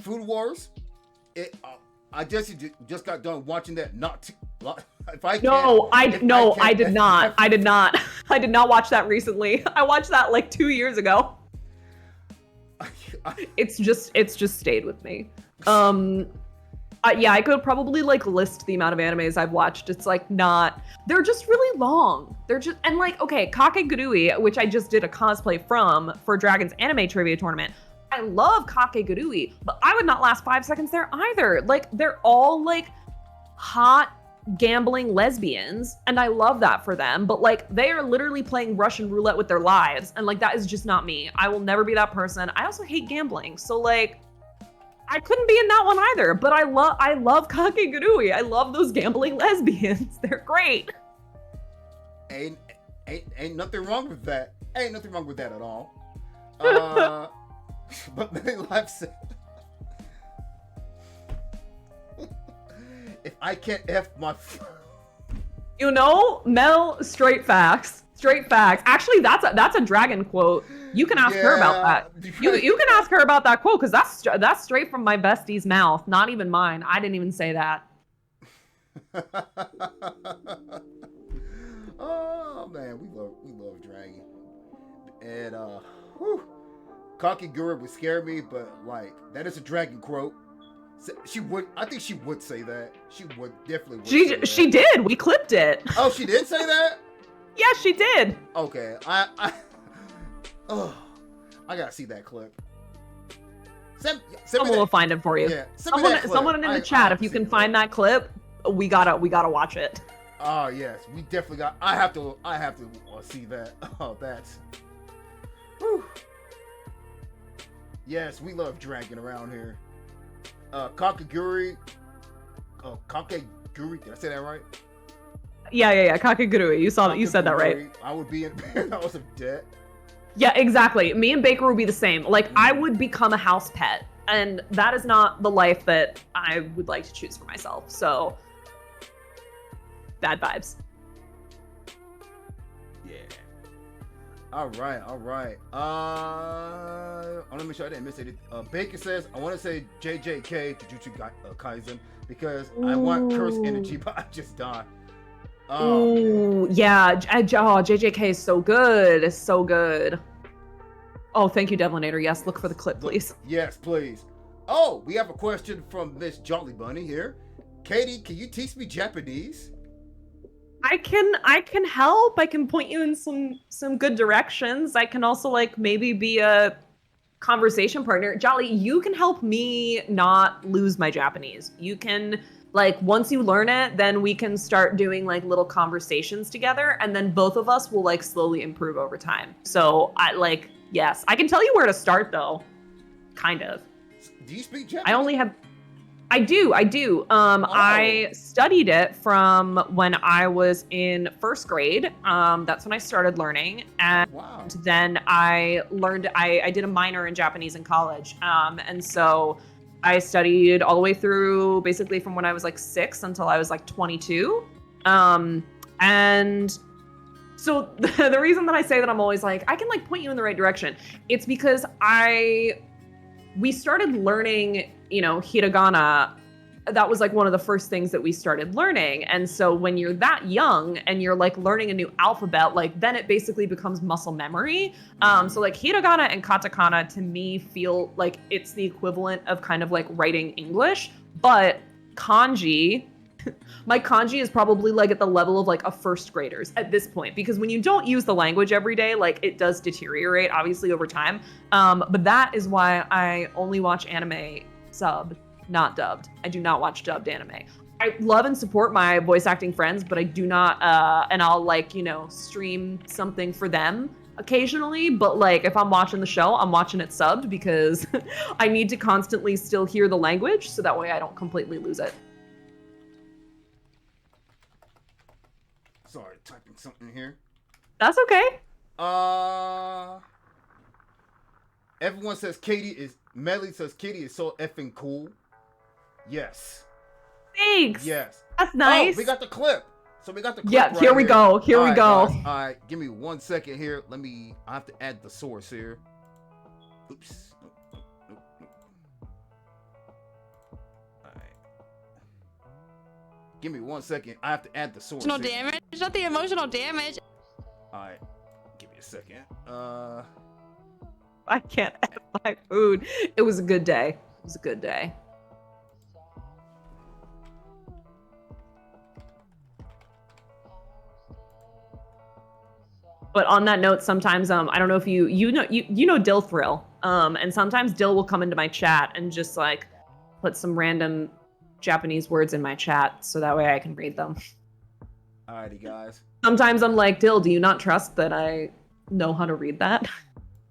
Food Wars. I just got done watching that. I did not. I did not watch that recently. I watched that like 2 years ago. It's just stayed with me. Yeah, I could probably like list the amount of animes I've watched. It's like they're just really long. And like, okay, Kakegurui, which I just did a cosplay for Dragon's anime trivia tournament. I love Kakegurui, but I would not last 5 seconds there either. Like, they're all like hot gambling lesbians, and I love that for them, but like they are literally playing Russian roulette with their lives, and like that is just not me. I will never be that person. I also hate gambling, so like I couldn't be in that one either, but I love Kakegurui. I love those gambling lesbians. They're great. Ain't nothing wrong with that. Ain't nothing wrong with that at all. But Many Life said, if I can't F my... Mel, straight facts. Actually, that's a Dragon quote. You can ask her about that. You can ask her about that quote, because that's straight from my bestie's mouth, not even mine. I didn't even say that. Oh man, we love Dragon. And Kakegurui would scare me, but like that is a Dragon quote. I think she would say that. She would definitely. She did. We clipped it. Oh, she did say that? Yeah, she did. Okay, oh, I gotta see that clip. Send Someone will find it for you. Yeah, someone in the chat, if you can find that clip, we gotta watch it. Oh yes, we definitely got. I have to see that. Oh, that's. Whew. Yes, we love drinking around here. Kakaguri. Oh, Kakaguri. Did I say that right? Yeah. Kakagurui. You said that right. I would be in house of debt. Yeah, exactly. Me and Baker would be the same. Like, I would become a house pet, and that is not the life that I would like to choose for myself. So, bad vibes. Yeah. All right. I want to make sure I didn't miss it. Baker says, I want to say JJK, Jujutsu Kaisen, because I want curse energy, but I just died. Ooh, yeah. JJK is so good. It's so good. Oh, thank you, Devlinator. Yes, look for the clip, please. Yes, please. Oh, we have a question from Miss Jolly Bunny here. Katie, can you teach me Japanese? I can help. I can point you in some good directions. I can also like maybe be a conversation partner. Jolly, you can help me not lose my Japanese. You can like once you learn it, then we can start doing like little conversations together, and then both of us will like slowly improve over time. So yes, I can tell you where to start though. Kind of. Do you speak Japanese? I do. I studied it from when I was in first grade. That's when I started learning. And then I learned, I did a minor in Japanese in college. And so I studied all the way through basically from when I was like 6 until I was like 22. And so the reason that I say that I'm always like, I can like point you in the right direction. It's because we started learning, hiragana. That was like one of the first things that we started learning. And so when you're that young and you're like learning a new alphabet, like then it basically becomes muscle memory. So like hiragana and katakana to me feel like it's the equivalent of kind of like writing English, but kanji, my kanji is probably like at the level of like a first grader's at this point, because when you don't use the language every day, like it does deteriorate obviously over time. But that is why I only watch anime subbed, not dubbed. I do not watch dubbed anime. I love and support my voice acting friends, but I do not, and I'll like, stream something for them occasionally. But like if I'm watching the show, I'm watching it subbed because I need to constantly still hear the language so that way I don't completely lose it. Sorry, typing something here. That's okay. Everyone says Melly says Katie is so effing cool. Yes. Thanks. Yes. That's nice. Oh, we got the clip. So we got the clip. Yeah, here we go. Here we go. Guys. All right, give me 1 second here. I have to add the source here. Oops. Nope. All right. Give me 1 second. I have to add the source. Emotional damage? Not the emotional damage. All right. Give me a second. I can't have my food. It was a good day. It was a good day. But on that note, sometimes I don't know if you know Dill Thrill, and sometimes Dill will come into my chat and just like put some random Japanese words in my chat so that way I can read them. Alrighty, guys. Sometimes I'm like, Dill, do you not trust that I know how to read that?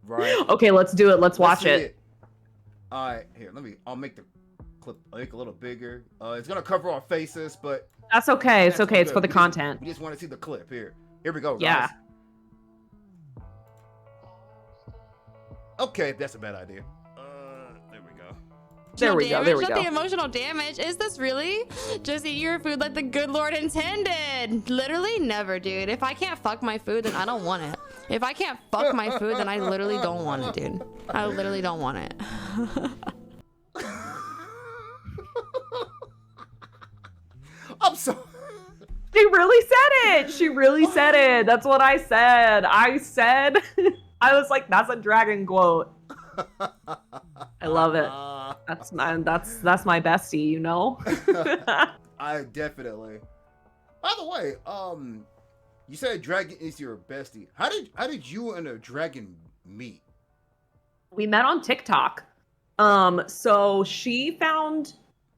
Right. Okay, let's do it. Let's watch it. All right, here. I'll make the clip a little bigger. It's gonna cover our faces, but that's okay. It's okay. It's for the content. We just want to see the clip here. Here we go, guys. Yeah. Okay, that's a bad idea. There we go. There we go. There we go. Not the emotional damage. Is this really? Just eat your food like the good Lord intended. Literally never, dude. If I can't fuck my food, then I don't want it. If I can't fuck my food, then I literally don't want it, dude. I literally don't want it. I'm sorry. She really said it. She really said it. That's what I said. I was like, that's a dragon quote. I love it. That's my bestie, you know? I definitely. By the way, You said dragon is your bestie. How did you and a dragon meet? We met on TikTok. So she found,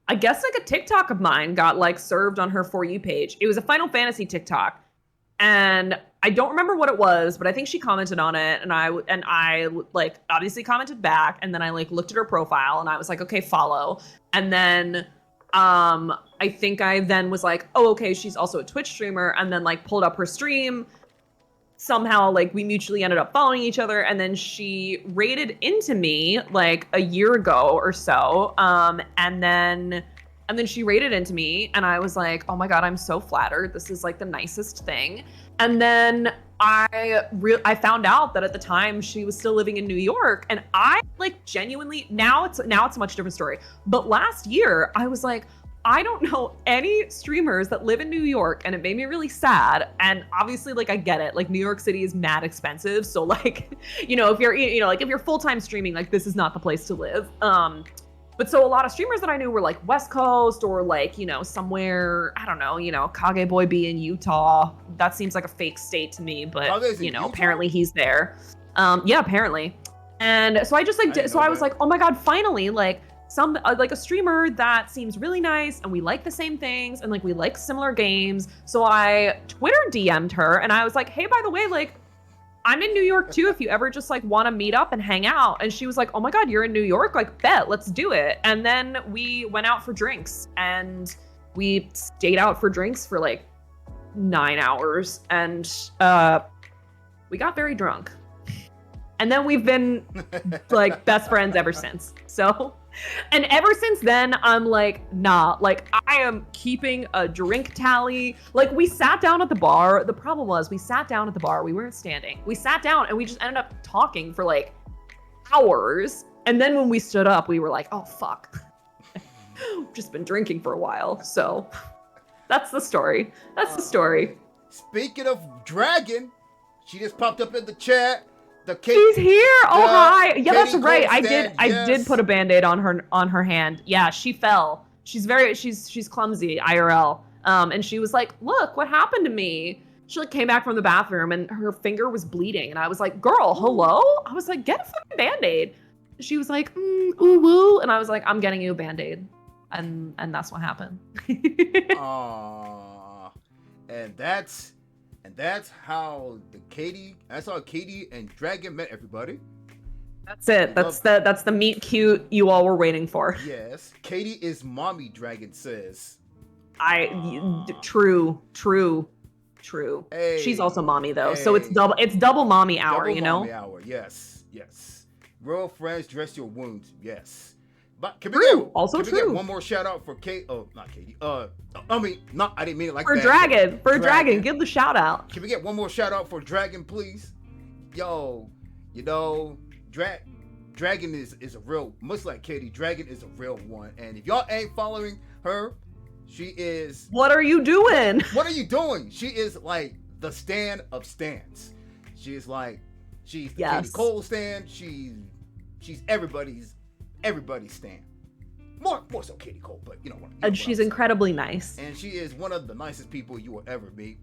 I guess, like a TikTok of mine got like served on her For You page. It was a Final Fantasy TikTok, and I don't remember what it was, but I think she commented on it, and I like obviously commented back, and then I like looked at her profile, and I was like, okay, follow, and then I think I then was like, oh, okay, she's also a Twitch streamer, and then like pulled up her stream. Somehow like we mutually ended up following each other, and then she raided into me like a year ago or so, and then she raided into me, and I was like, oh my god, I'm so flattered, this is like the nicest thing. And then I found out that at the time she was still living in New York, and I like genuinely, now it's a much different story, but last year I was like, I don't know any streamers that live in New York, and it made me really sad. And obviously, like, I get it. Like, New York City is mad expensive. So, like, you know, if you're full-time streaming, like, this is not the place to live. But so a lot of streamers that I knew were, like, West Coast or, like, you know, somewhere, I don't know, you know, Kageboy be in Utah. That seems like a fake state to me, but, you know, apparently he's there. Yeah, apparently. And so I just, like, so I was like, oh my God, finally, like, like a streamer that seems really nice, and we like the same things, and like we like similar games. So I Twitter DM'd her, and I was like, hey, by the way, like I'm in New York too, if you ever just like want to meet up and hang out. And she was like, oh my god, you're in New York, like bet, let's do it. And then we went out for drinks, and we stayed out for drinks for like 9 hours, and we got very drunk, and then we've been like best friends ever since. So, and ever since then, I'm like, nah, like I am keeping a drink tally. Like we sat down at the bar. The problem was we sat down at the bar. We weren't standing. We sat down and we just ended up talking for like hours. And then when we stood up, we were like, oh, fuck. Just been drinking for a while. So that's the story. That's the story. Speaking of dragon, she just popped up in the chat. She's here. Oh, hi. Yeah, that's right. Stand, I did put a Band-Aid on her hand. Yeah, she fell. She's clumsy IRL. And she was like, look, what happened to me? She like came back from the bathroom and her finger was bleeding. And I was like, girl, hello? I was like, get a fucking Band-Aid. She was like, ooh, woo. And I was like, I'm getting you a Band-Aid. And that's what happened. Aww. And that's how Katie and Dragon met, everybody. That's it. That's the meet cute you all were waiting for. Yes. Katie is mommy, Dragon says. True. Hey. She's also mommy though. Hey. So it's double mommy hour, you know? Mommy hour, yes. Real friends dress your wounds, yes. But can we get one more shout out for Kate? Oh, not Katie. I didn't mean it like that. For Dragon, give the shout out. Can we get one more shout out for Dragon, please? Yo, you know, Dragon is a real, much like Katie. Dragon is a real one, and if y'all ain't following her, she is. What are you doing? What are you doing? She is like the stan of stans. She's the Katie Cole stan. She's everybody's stan. More so Katie Cole, but you know what? And she's incredibly nice. And she is one of the nicest people you will ever meet.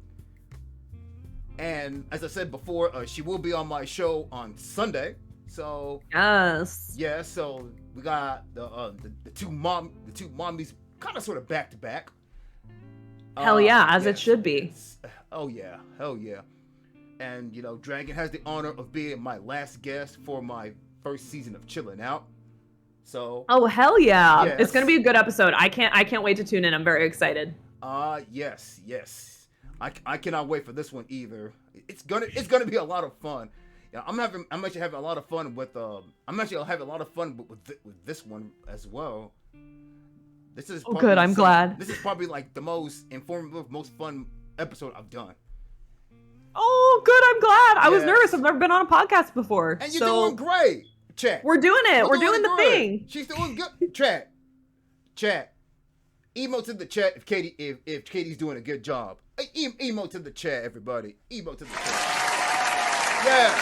And as I said before, she will be on my show on Sunday. So yes, yeah. So we got the two mommies kind of sort of back to back. Hell yeah, as it should be. Oh yeah, hell yeah. And you know, Dragon has the honor of being my last guest for my first season of Chillin' Out. So oh hell yeah, yes. It's gonna be a good episode. I can't wait to tune in. I'm very excited. Yes. I cannot wait for this one either. It's gonna be a lot of fun. Yeah, I'm actually having a lot of fun with this one as well. This is good. I'm glad. This is probably like the most informative, most fun episode I've done. Oh, good. I'm glad. I was nervous. I've never been on a podcast before. And you're doing great. Chat. We're doing it. We're doing the thing. She's doing good. Chat. Emo to the chat if Katie's doing a good job. Emo to the chat, everybody. Emo to the chat. Yes.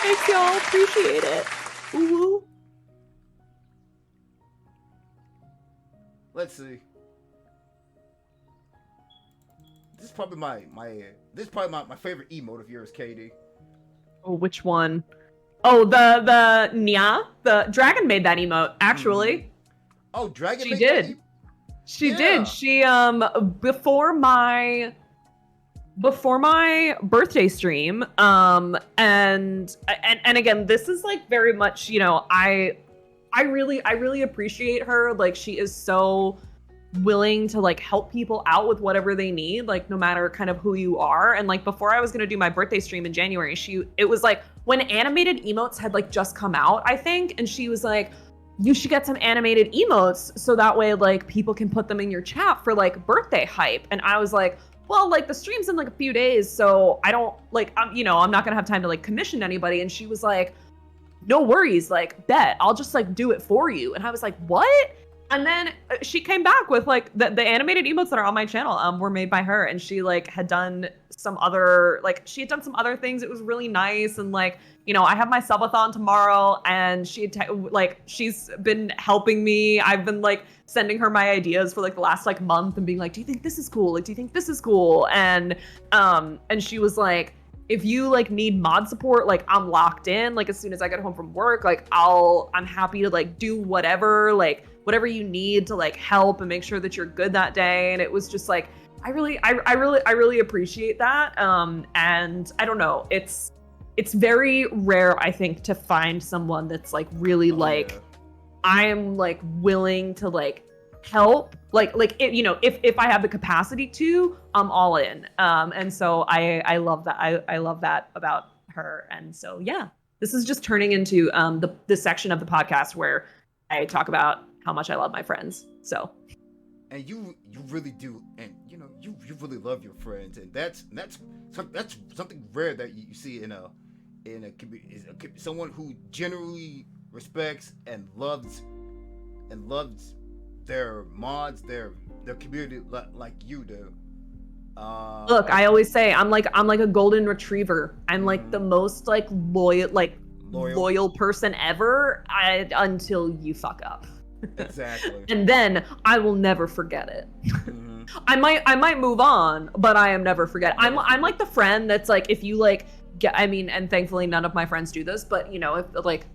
Thanks, y'all. Appreciate it. Ooh. Let's see. this is probably my favorite emote of yours, Katie. Oh, which one? Oh, the Nya. The dragon made that emote, actually. Oh, Dragon She made did. that She Yeah. did. She before my birthday stream, and again, this is like very much, you know, I really appreciate her. Like, she is so willing to like help people out with whatever they need, like no matter kind of who you are. And like before I was gonna do my birthday stream in January, it was like when animated emotes had like just come out, I think, and she was like, you should get some animated emotes so that way like people can put them in your chat for like birthday hype. And I was like, well, like the stream's in like a few days, so I don't like, I'm not gonna have time to like commission anybody. And she was like, no worries, like bet I'll just like do it for you. And I was like, what? And then she came back with like the animated emotes that are on my channel were made by her, and she like had done some other things. It was really nice. And like, you know, I have my subathon tomorrow, and she's been helping me. I've been like sending her my ideas for like the last like month and being like, do you think this is cool? Like, do you think this is cool? And she was like, if you like need mod support, like I'm locked in. Like as soon as I get home from work, like I'm happy to like do whatever you need to like help and make sure that you're good that day. And it was just like, I really appreciate that. And I don't know, it's very rare, I think, to find someone that's like really I'm like willing to like help, like it, you know, if I have the capacity to, I'm all in. And so I love that. I love that about her. And so yeah, this is just turning into the section of the podcast where I talk about how much I love my friends. So, and you really do, and you know, you really love your friends, and that's something rare that you see in a someone who generally respects and loves their mods, their community like you do. Look, I always say I'm like a golden retriever. I'm like the most like loyal person ever until you fuck up. Exactly. And then I will never forget it. Mm-hmm. I might move on, but I am never forget. I'm like the friend that's like, if you like get, I mean, and thankfully none of my friends do this, but you know, if like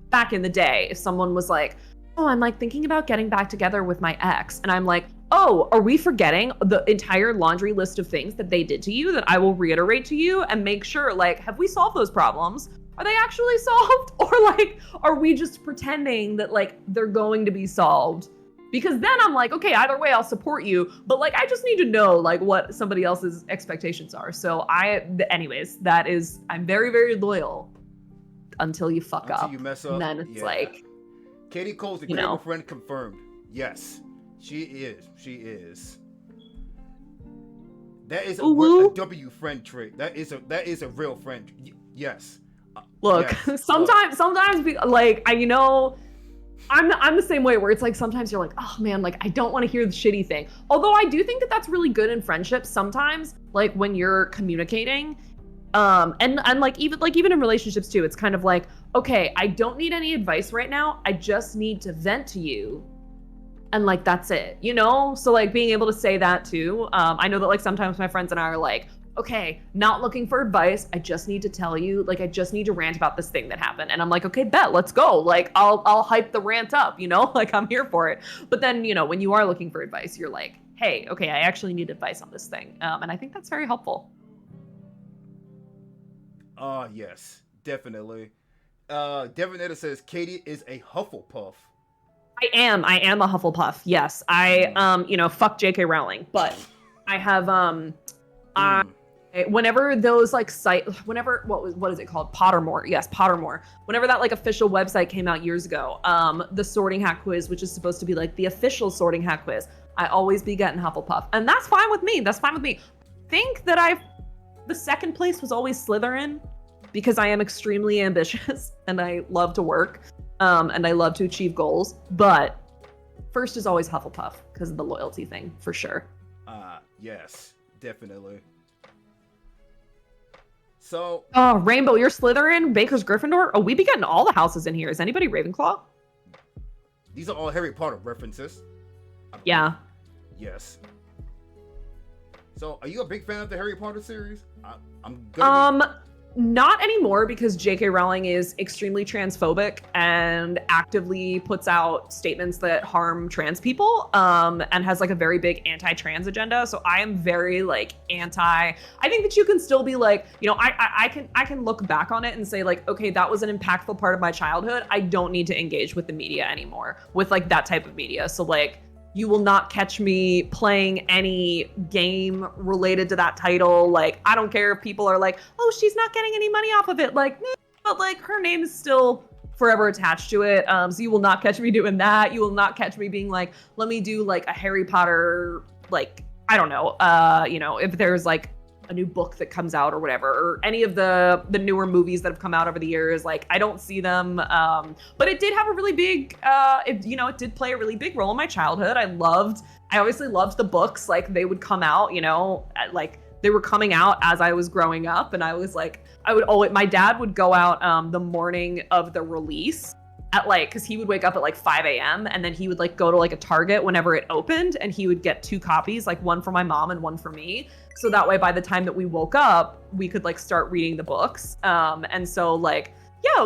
back in the day, if someone was like, oh, I'm like thinking about getting back together with my ex, and I'm like, oh, are we forgetting the entire laundry list of things that they did to you that I will reiterate to you and make sure, like, have we solved those problems? Are they actually solved? Or like, are we just pretending that like they're going to be solved? Because then I'm like, okay, either way I'll support you, but like I just need to know like what somebody else's expectations are. So anyways, I'm very, very loyal until you fuck up. Until you mess up. And then it's like, Katie Cole's incredible friend confirmed. Yes, she is. That is a W friend trait. That is a real friend. Yes. Look, yes. sometimes like I'm the same way where it's like sometimes you're like, oh man, like I don't want to hear the shitty thing. Although I do think that that's really good in friendships sometimes, like when you're communicating. And like even in relationships too, it's kind of like, okay, I don't need any advice right now. I just need to vent to you. And like, that's it, you know? So like being able to say that too. I know that like sometimes my friends and I are like, okay, not looking for advice. I just need to tell you, like, I just need to rant about this thing that happened. And I'm like, okay, bet, let's go. Like, I'll hype the rant up, you know, like I'm here for it. But then, you know, when you are looking for advice, you're like, hey, okay, I actually need advice on this thing. And I think that's very helpful. Yes, definitely. Devonetta says Katie is a Hufflepuff. I am a Hufflepuff. Yes. Fuck J.K. Rowling, but I have, whenever those like what is it called? Pottermore. Yes, Pottermore. Whenever that like official website came out years ago, the Sorting Hat quiz, which is supposed to be like the official Sorting Hat quiz, I always be getting Hufflepuff, and that's fine with me. I think that the second place was always Slytherin because I am extremely ambitious and I love to work, and I love to achieve goals. But first is always Hufflepuff because of the loyalty thing, for sure. Yes, definitely. So, Rainbow, you're Slytherin, Baker's Gryffindor. Oh, we be getting all the houses in here. Is anybody Ravenclaw? These are all Harry Potter references. Yeah. Yes. So, are you a big fan of the Harry Potter series? I'm gonna Not anymore because J.K. Rowling is extremely transphobic and actively puts out statements that harm trans people, and has like a very big anti-trans agenda. So I am very like anti. I think that you can still be like, you know, I can look back on it and say like, okay, that was an impactful part of my childhood. I don't need to engage with the media anymore, with like that type of media. So like, you will not catch me playing any game related to that title. Like, I don't care if people are like, oh, she's not getting any money off of it. Like, but like her name is still forever attached to it. So you will not catch me doing that. You will not catch me being like, let me do like a Harry Potter, like, I don't know, you know, if there's like a new book that comes out or whatever, or any of the newer movies that have come out over the years, like I don't see them. But it did have a really big, it did play a really big role in my childhood. I obviously loved the books. Like they would come out, you know, like they were coming out as I was growing up. And I was like, my dad would go out the morning of the release at like, cause he would wake up at like 5 a.m. and then he would like go to like a Target whenever it opened and he would get 2 copies, like one for my mom and one for me. So that way by the time that we woke up, we could like start reading the books. And so like, yeah,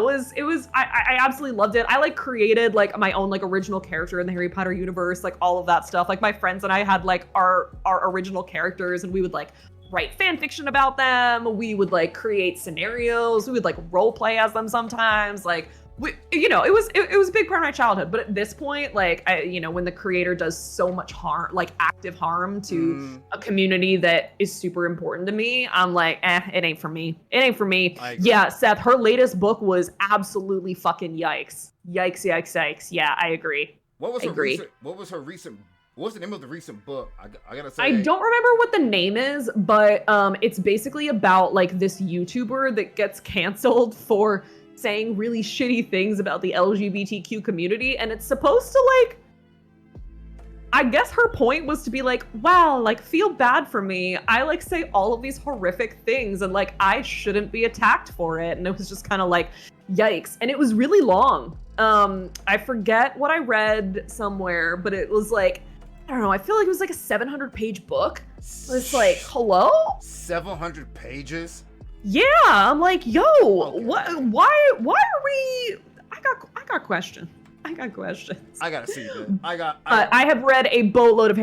I absolutely loved it. I like created like my own like original character in the Harry Potter universe, like all of that stuff. Like my friends and I had like our original characters and we would like write fan fiction about them. We would like create scenarios. We would like role play as them sometimes. Like, it was a big part of my childhood. But at this point, like, when the creator does so much harm, like active harm to a community that is super important to me, I'm like, it ain't for me. It ain't for me. Yeah, Seth, her latest book was absolutely fucking yikes. Yikes. Yeah, I agree. What was the name of the recent book? I gotta say. I don't remember what the name is, but it's basically about like this YouTuber that gets canceled for saying really shitty things about the LGBTQ community, and it's supposed to like, I guess her point was to be like, wow, like feel bad for me. I like say all of these horrific things and like I shouldn't be attacked for it. And it was just kind of like, yikes. And it was really long. I forget what I read somewhere, but it was like, I don't know, I feel like it was like a 700-page book. It's like, hello? 700 pages? Yeah, I'm like, yo, Okay. why are we? I got questions. I gotta see that. I have read a boatload of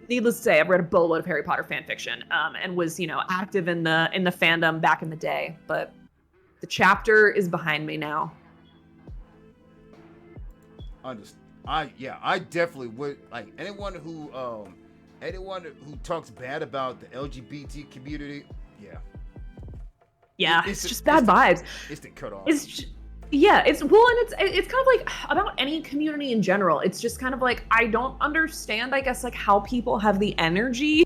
needless to say, I've read a boatload of Harry Potter fan fiction, and was, active in the fandom back in the day. But the chapter is behind me now. I definitely would like anyone who talks bad about the LGBT community. Yeah, it's just bad vibes. It's the cutoff. It's kind of like about any community in general. It's just kind of like, I don't understand, I guess, like how people have the energy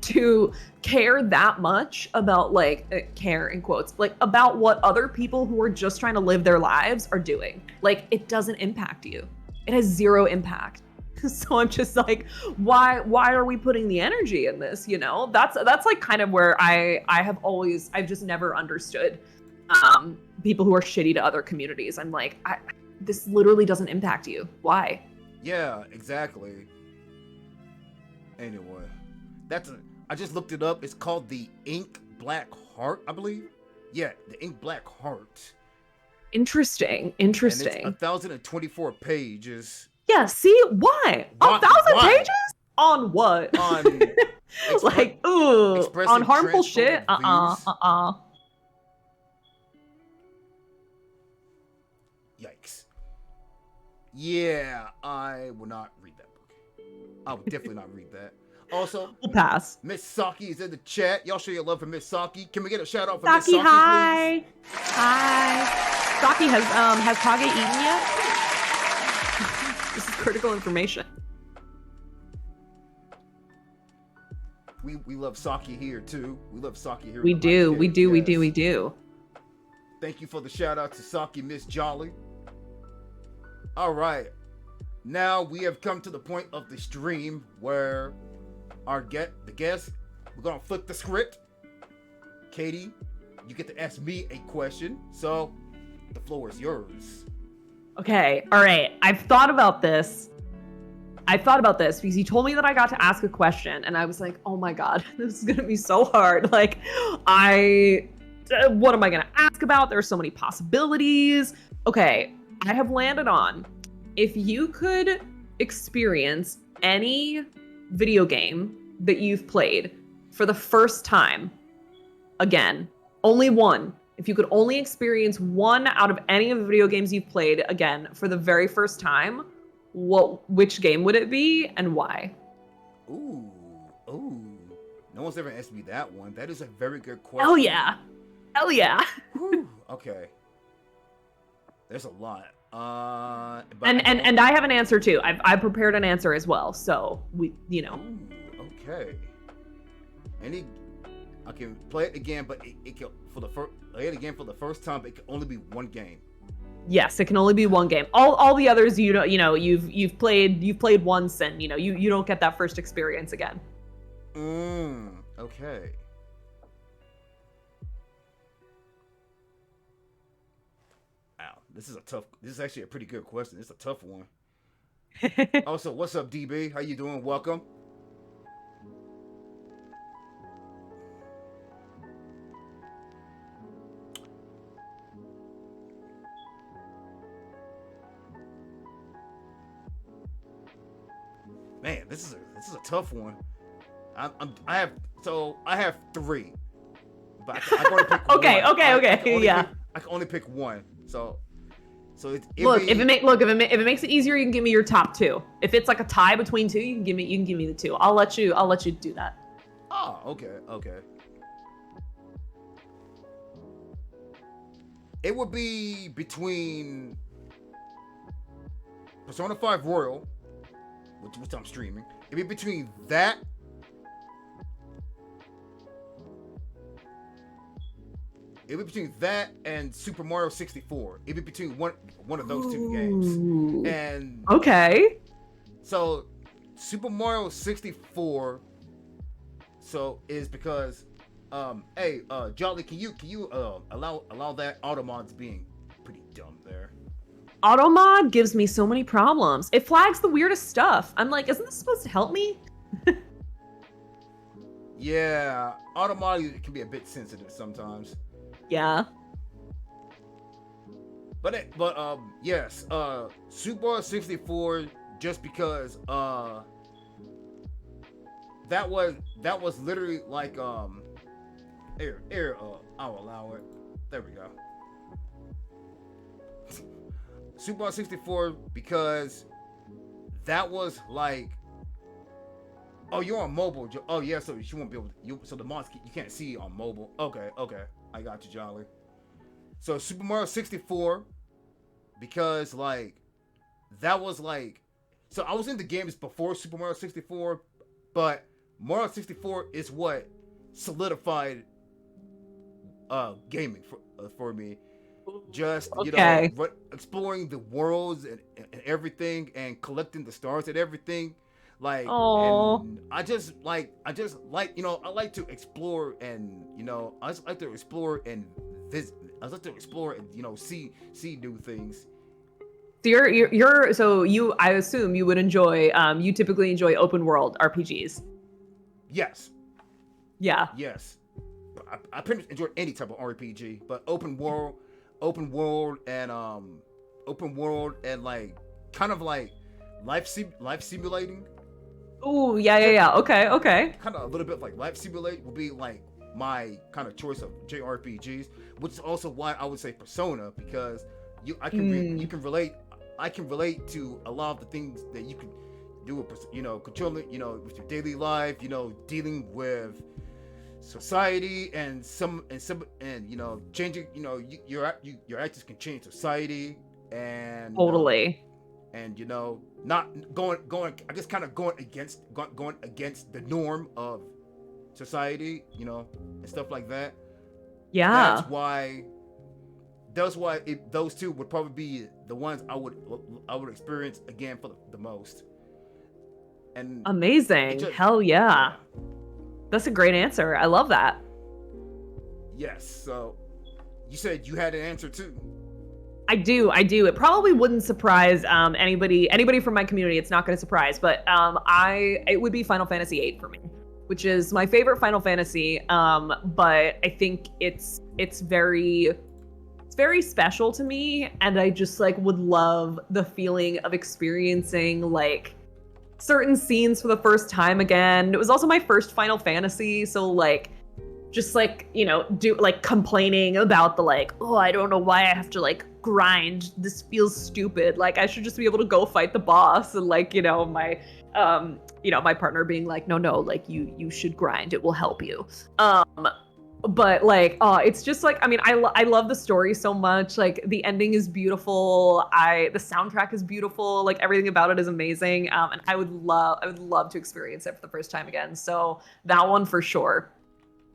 to care that much about like care in quotes, like about what other people who are just trying to live their lives are doing. Like it doesn't impact you. It has zero impact. So I'm just like, why are we putting the energy in this? That's like kind of where I've just never understood people who are shitty to other communities. I'm like, this literally doesn't impact you. Why? Yeah, exactly. Anyway, I just looked it up. It's called the Ink Black Heart, I believe. Yeah, the Ink Black Heart. Interesting. And it's 1,024 pages. Yeah, see, why? 1,000 pages? On what? On like, ooh, on harmful shit? Yikes. Yeah, I will not read that book. I will definitely not read that. Also, we'll pass. Miss Saki is in the chat. Y'all show your love for Miss Saki. Can we get a shout out for Miss Saki, Saki, hi. please? Hi. Saki, has Kage eaten yet? This is critical information. We love Saki here too. We love Saki here. We do. Thank you for the shout out to Saki, Miss Jolly. All right. Now we have come to the point of the stream where the guest, we're gonna flip the script. Katie, you get to ask me a question. So the floor is yours. Okay, all right. I've thought about this. I thought about this because you told me that I got to ask a question, and I was like, oh my god, this is gonna be so hard. Like, what am I gonna ask about? There's so many possibilities. Okay, I have landed on, if you could experience any video game that you've played for the first time again, only one. If you could only experience one out of any of the video games you've played again for the very first time, which game would it be and why? Ooh. No one's ever asked me that one. That is a very good question. Hell yeah. Hell yeah. Whew, okay. There's a lot. And I have an answer too. I've prepared an answer as well. So we, Ooh, okay. I can play it again, but it can play it again for the first time. It can only be one game. Yes, it can only be one game. All the others, you've played once, and you don't get that first experience again. Okay. Wow, this is actually a pretty good question. It's a tough one. Also, what's up, DB? How you doing? Welcome. Man, this is a tough one. I have three, but I can only pick Okay, one. okay, yeah. I can only pick one. So If it makes it easier, you can give me your top two. If it's like a tie between two, you can give me the two. I'll let you do that. Oh, okay. It would be between Persona 5 Royal, which I'm streaming. It'd be between that and Super Mario 64. It'd be between one of those two games. And okay. So Super Mario 64 is because hey, Jolly, can you allow that automod's being pretty dumb there? Automod gives me so many problems. It flags the weirdest stuff. I'm like, isn't this supposed to help me? Yeah, automod can be a bit sensitive sometimes. Yeah. But yes, Super Mario 64, just because that was literally like I'll allow it. There we go. Super Mario 64, because that was like, oh, you're on mobile. Oh yeah, so she won't be able to. So the mods you can't see on mobile. Okay, I got you, Jolly. So Super Mario 64, because like that was like, so I was in the games before Super Mario 64, but Mario 64 is what solidified gaming for me. Just exploring the worlds and everything, and collecting the stars and everything. Like, and I just like I like to explore, and I just like to explore and visit. I like to explore and see new things. So I assume you would enjoy you typically enjoy open world RPGs. Yes. Yeah. Yes. I pretty much enjoy any type of RPG, but open world and like kind of like life simulating. Ooh, yeah. Okay. Kind of a little bit like life simulate would be like my kind of choice of JRPGs, which is also why I would say Persona, because I can relate to a lot of the things that you can do with controlling with your daily life, dealing with society and changing, your actions can change society, and totally. And not going I guess kind of going against the norm of society, and stuff like that. Yeah. That's why those two would probably be the ones I would experience again for the most. And amazing. Hell yeah. That's a great answer. I love that. Yes. So you said you had an answer too. I do. It probably wouldn't surprise anybody from my community. It's not going to surprise, but it would be Final Fantasy VIII for me, which is my favorite Final Fantasy. But I think it's very special to me, and I just like would love the feeling of experiencing like certain scenes for the first time again. It was also my first Final Fantasy, so like just like, you know, complaining about the like, oh, I don't know why I have to like grind. This feels stupid. Like I should just be able to go fight the boss. And like, my partner being like, no, like you should grind. It will help you. But like, it's just like, I mean, I love the story so much. Like the ending is beautiful. The soundtrack is beautiful. Like everything about it is amazing. And I would love to experience it for the first time again. So that one for sure,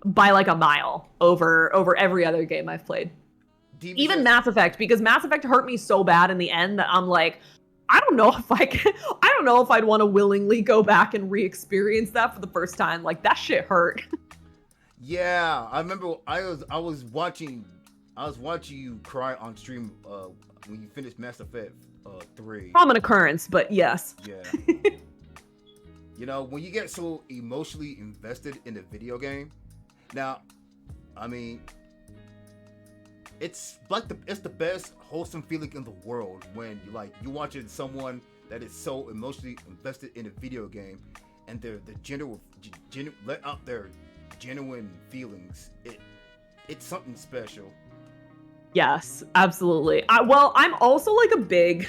by like a mile over every other game I've played. Even Mass Effect, because Mass Effect hurt me so bad in the end that I'm like, I don't know if I'd want to willingly go back and re-experience that for the first time. Like that shit hurt. Yeah, I remember I was watching you cry on stream when you finished Mass Effect 3. Common occurrence, but yes. Yeah. You know, when you get so emotionally invested in a video game, now, I mean, it's like it's the best wholesome feeling in the world when you're watching someone that is so emotionally invested in a video game, and they're let out their genuine feelings. It's something special. Yes, absolutely. I'm also like a big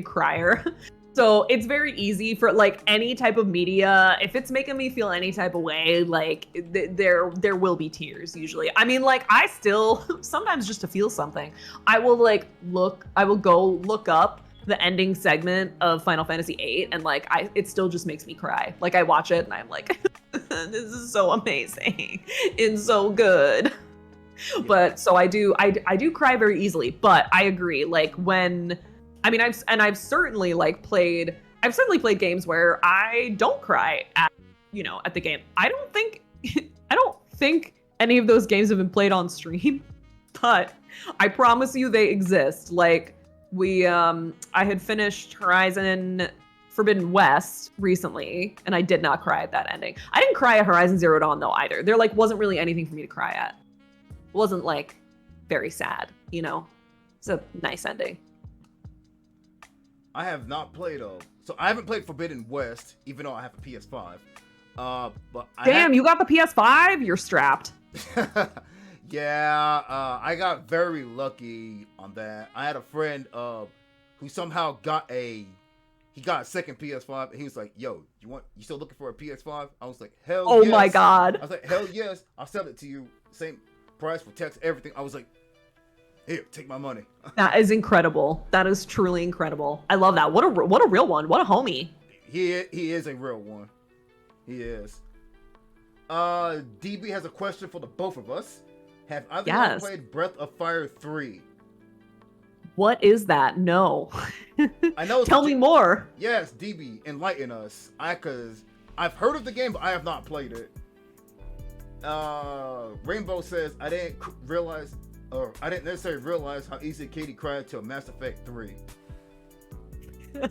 crier. So it's very easy for like any type of media. If it's making me feel any type of way, like there will be tears usually. I mean, like I still sometimes just to feel something, I will go look up the ending segment of Final Fantasy VIII, and like it still just makes me cry. Like I watch it and I'm like, this is so amazing. It's so good. Yeah. But so I do cry very easily, but I agree. Like I've certainly played games where I don't cry at the game. I don't think any of those games have been played on stream, but I promise you they exist. Like I had finished Horizon Forbidden West recently, and I did not cry at that ending. I didn't cry at Horizon Zero Dawn though either. There wasn't really anything for me to cry at. It wasn't very sad, It's a nice ending. I have not played so I haven't played Forbidden West, even though I have a PS5. But you got the PS5? You're strapped. Yeah, I got very lucky on that. I had a friend who somehow got a second PS5, and he was like, "Yo, you still looking for a PS5?" I was like, "Hell yes." Oh my god. I was like, "Hell yes, I'll sell it to you. Same price for text, everything." I was like, "Here, take my money." That is incredible. That is truly incredible. I love that. What a real one. What a homie. He is a real one. He is. DB has a question for the both of us. Have either of you played Breath of Fire 3? What is that? No. I know. Tell me more. Yes, DB, enlighten us. Cause I've heard of the game, but I have not played it. Rainbow says I didn't necessarily realize how easy Katie cried to a Mass Effect 3.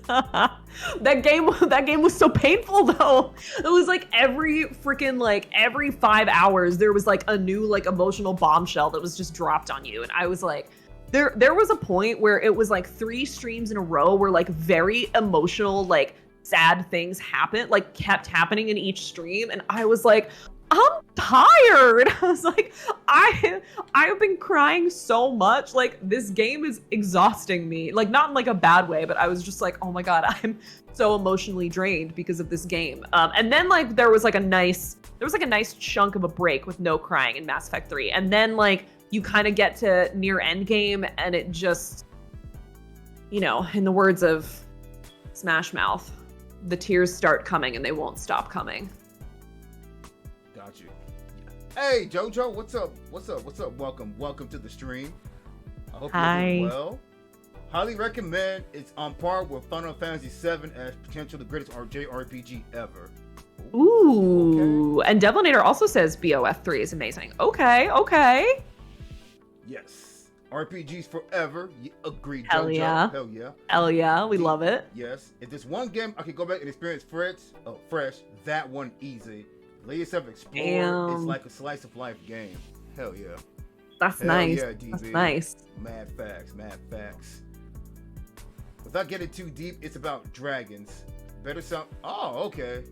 That game was so painful though. It was every 5 hours there was a new emotional bombshell that was just dropped on you, and I was like, there was a point where it was 3 streams in a row where very emotional sad things kept happening in each stream, and I was like, I'm tired. I was like, I've been crying so much. This game is exhausting me. Not in a bad way, but I was just like, oh my god, I'm so emotionally drained because of this game. And then there was a nice chunk of a break with no crying in Mass Effect 3. And then you kind of get to near endgame, and it just, in the words of Smash Mouth, the tears start coming and they won't stop coming. Got you. Hey Jojo, what's up? Welcome to the stream. I hope you're doing well. Highly recommend. It's on par with Final Fantasy VII as potential the greatest JRPG ever. Ooh. Okay. And Devlinator also says BOF 3 is amazing. Okay. Yes. RPGs forever. Agreed, Hell JoJo. yeah. Hell yeah. Hell yeah, we love it. Yes. If there's one game I could go back and experience fresh, that one easy. Let yourself explore. Damn. It's like a slice of life game. Hell yeah. That's Hell nice. Yeah, DB. That's nice. Mad facts. Without getting too deep, it's about dragons. Better sound. Oh, okay.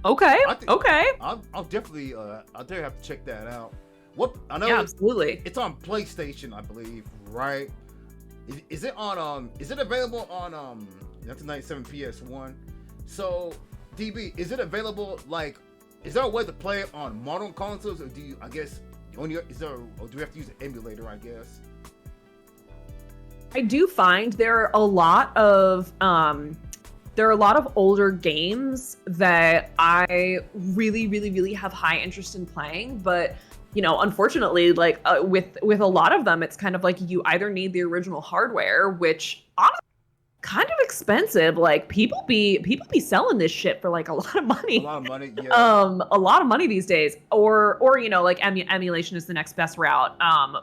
Okay. Okay. I'll definitely have to check that out. What I know, Yeah, absolutely. it's on PlayStation, I believe, right? Is it on Is it available on 1997 PS1? So, DB, is it available like? Is there a way to play it on modern consoles, or do you? I guess or do we have to use an emulator? I guess. I do find there are a lot of older games that I really have high interest in playing, but you know, unfortunately, like with a lot of them, it's kind of like you either need the original hardware, which honestly kind of expensive. Like people be selling this shit for like a lot of money. A lot of money, yeah. A lot of money these days, or you know, like emulation is the next best route.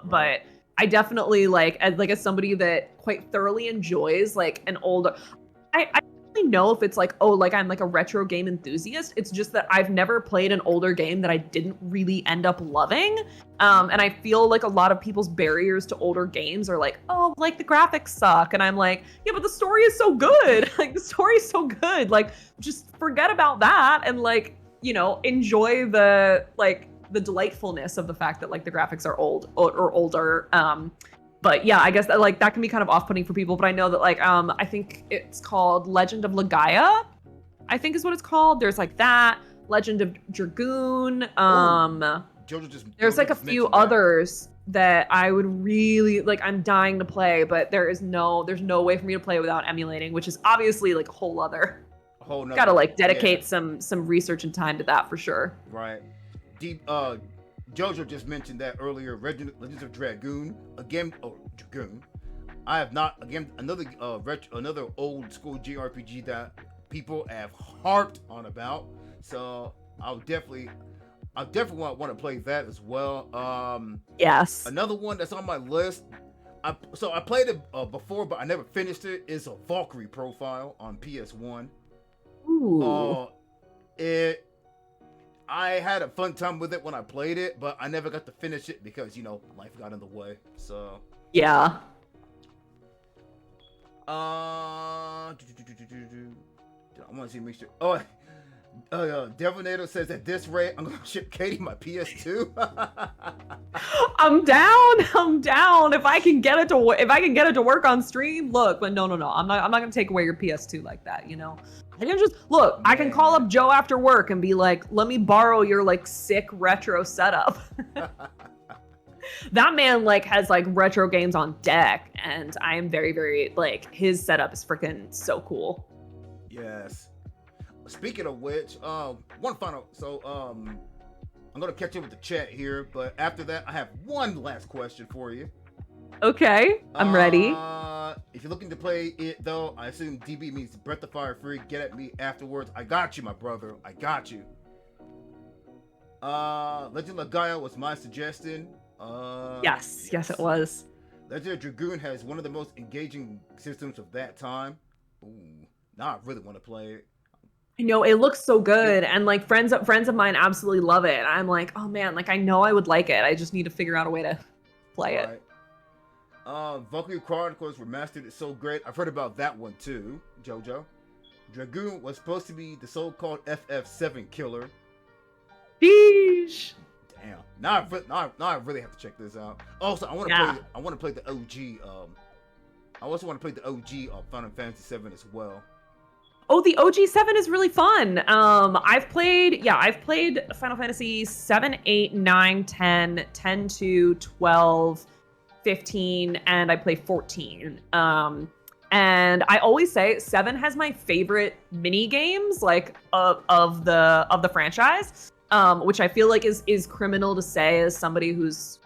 But I definitely like as somebody that quite thoroughly enjoys like an older. I don't really know if it's like, oh, like I'm like a retro game enthusiast. It's just that I've never played an older game that I didn't really end up loving. And I feel like a lot of people's barriers to older games are like, oh, like the graphics suck. And I'm like, yeah, but the story is so good. Like the story is so good. Like just forget about that and like, you know, enjoy the delightfulness of the fact that like the graphics are old or older. But yeah, I guess that like that can be kind of off-putting for people. But I know that like I think it's called Legend of Legaia, I think is what it's called. There's like that Legend of Dragoon. There's like a few others that I would really like. I'm dying to play, but there's no way for me to play without emulating, which is obviously like a whole nother. Gotta like dedicate some research and time to that for sure. Right. Jojo just mentioned that earlier. Legends of Dragoon, Dragoon. I have not another old school JRPG that people have harped on about. So I'll definitely want to play that as well. Yes. Another one that's on my list. I played it before, but I never finished it. Is a Valkyrie Profile on PS1. Ooh. I had a fun time with it when I played it, but I never got to finish it because, you know, life got in the way. So yeah. I want to see make sure. Oh, Devonator says at this rate, I'm gonna ship Katie my PS2. I'm down. If I can get it to work on stream, look. But no. I'm not gonna take away your PS2 like that. You know, I can just look. I can call up Joe after work and be like, "Let me borrow your like sick retro setup." That man like has like retro games on deck, and I am very like his setup is freaking so cool. Yes. Speaking of which, one final. So, I'm gonna catch up with the chat here, but after that, I have one last question for you. Okay, I'm ready. If you're looking to play it, though, I assume DB means Breath of Fire Free. Get at me afterwards. I got you, my brother. I got you. Legend of Legaia was my suggestion. Yes, it was. Legend of Dragoon has one of the most engaging systems of that time. Ooh, now I really want to play it. You know, it looks so good, and like friends of mine absolutely love it. I'm like, oh man, like I know I would like it. I just need to figure out a way to play it. Valkyrie Chronicles Remastered is so great. I've heard about that one too, Jojo. Dragoon was supposed to be the so-called FF7 killer. Sheesh. Damn. Now I really have to check this out. Also, I want to play the OG. I also want to play the OG of Final Fantasy VII as well. Oh, the OG 7 is really fun. I've played Final Fantasy 7, 8, 9, 10, 10 to 12, 15, and I play 14. And I always say 7 has my favorite mini games like of the franchise. Which I feel like is criminal to say as somebody whose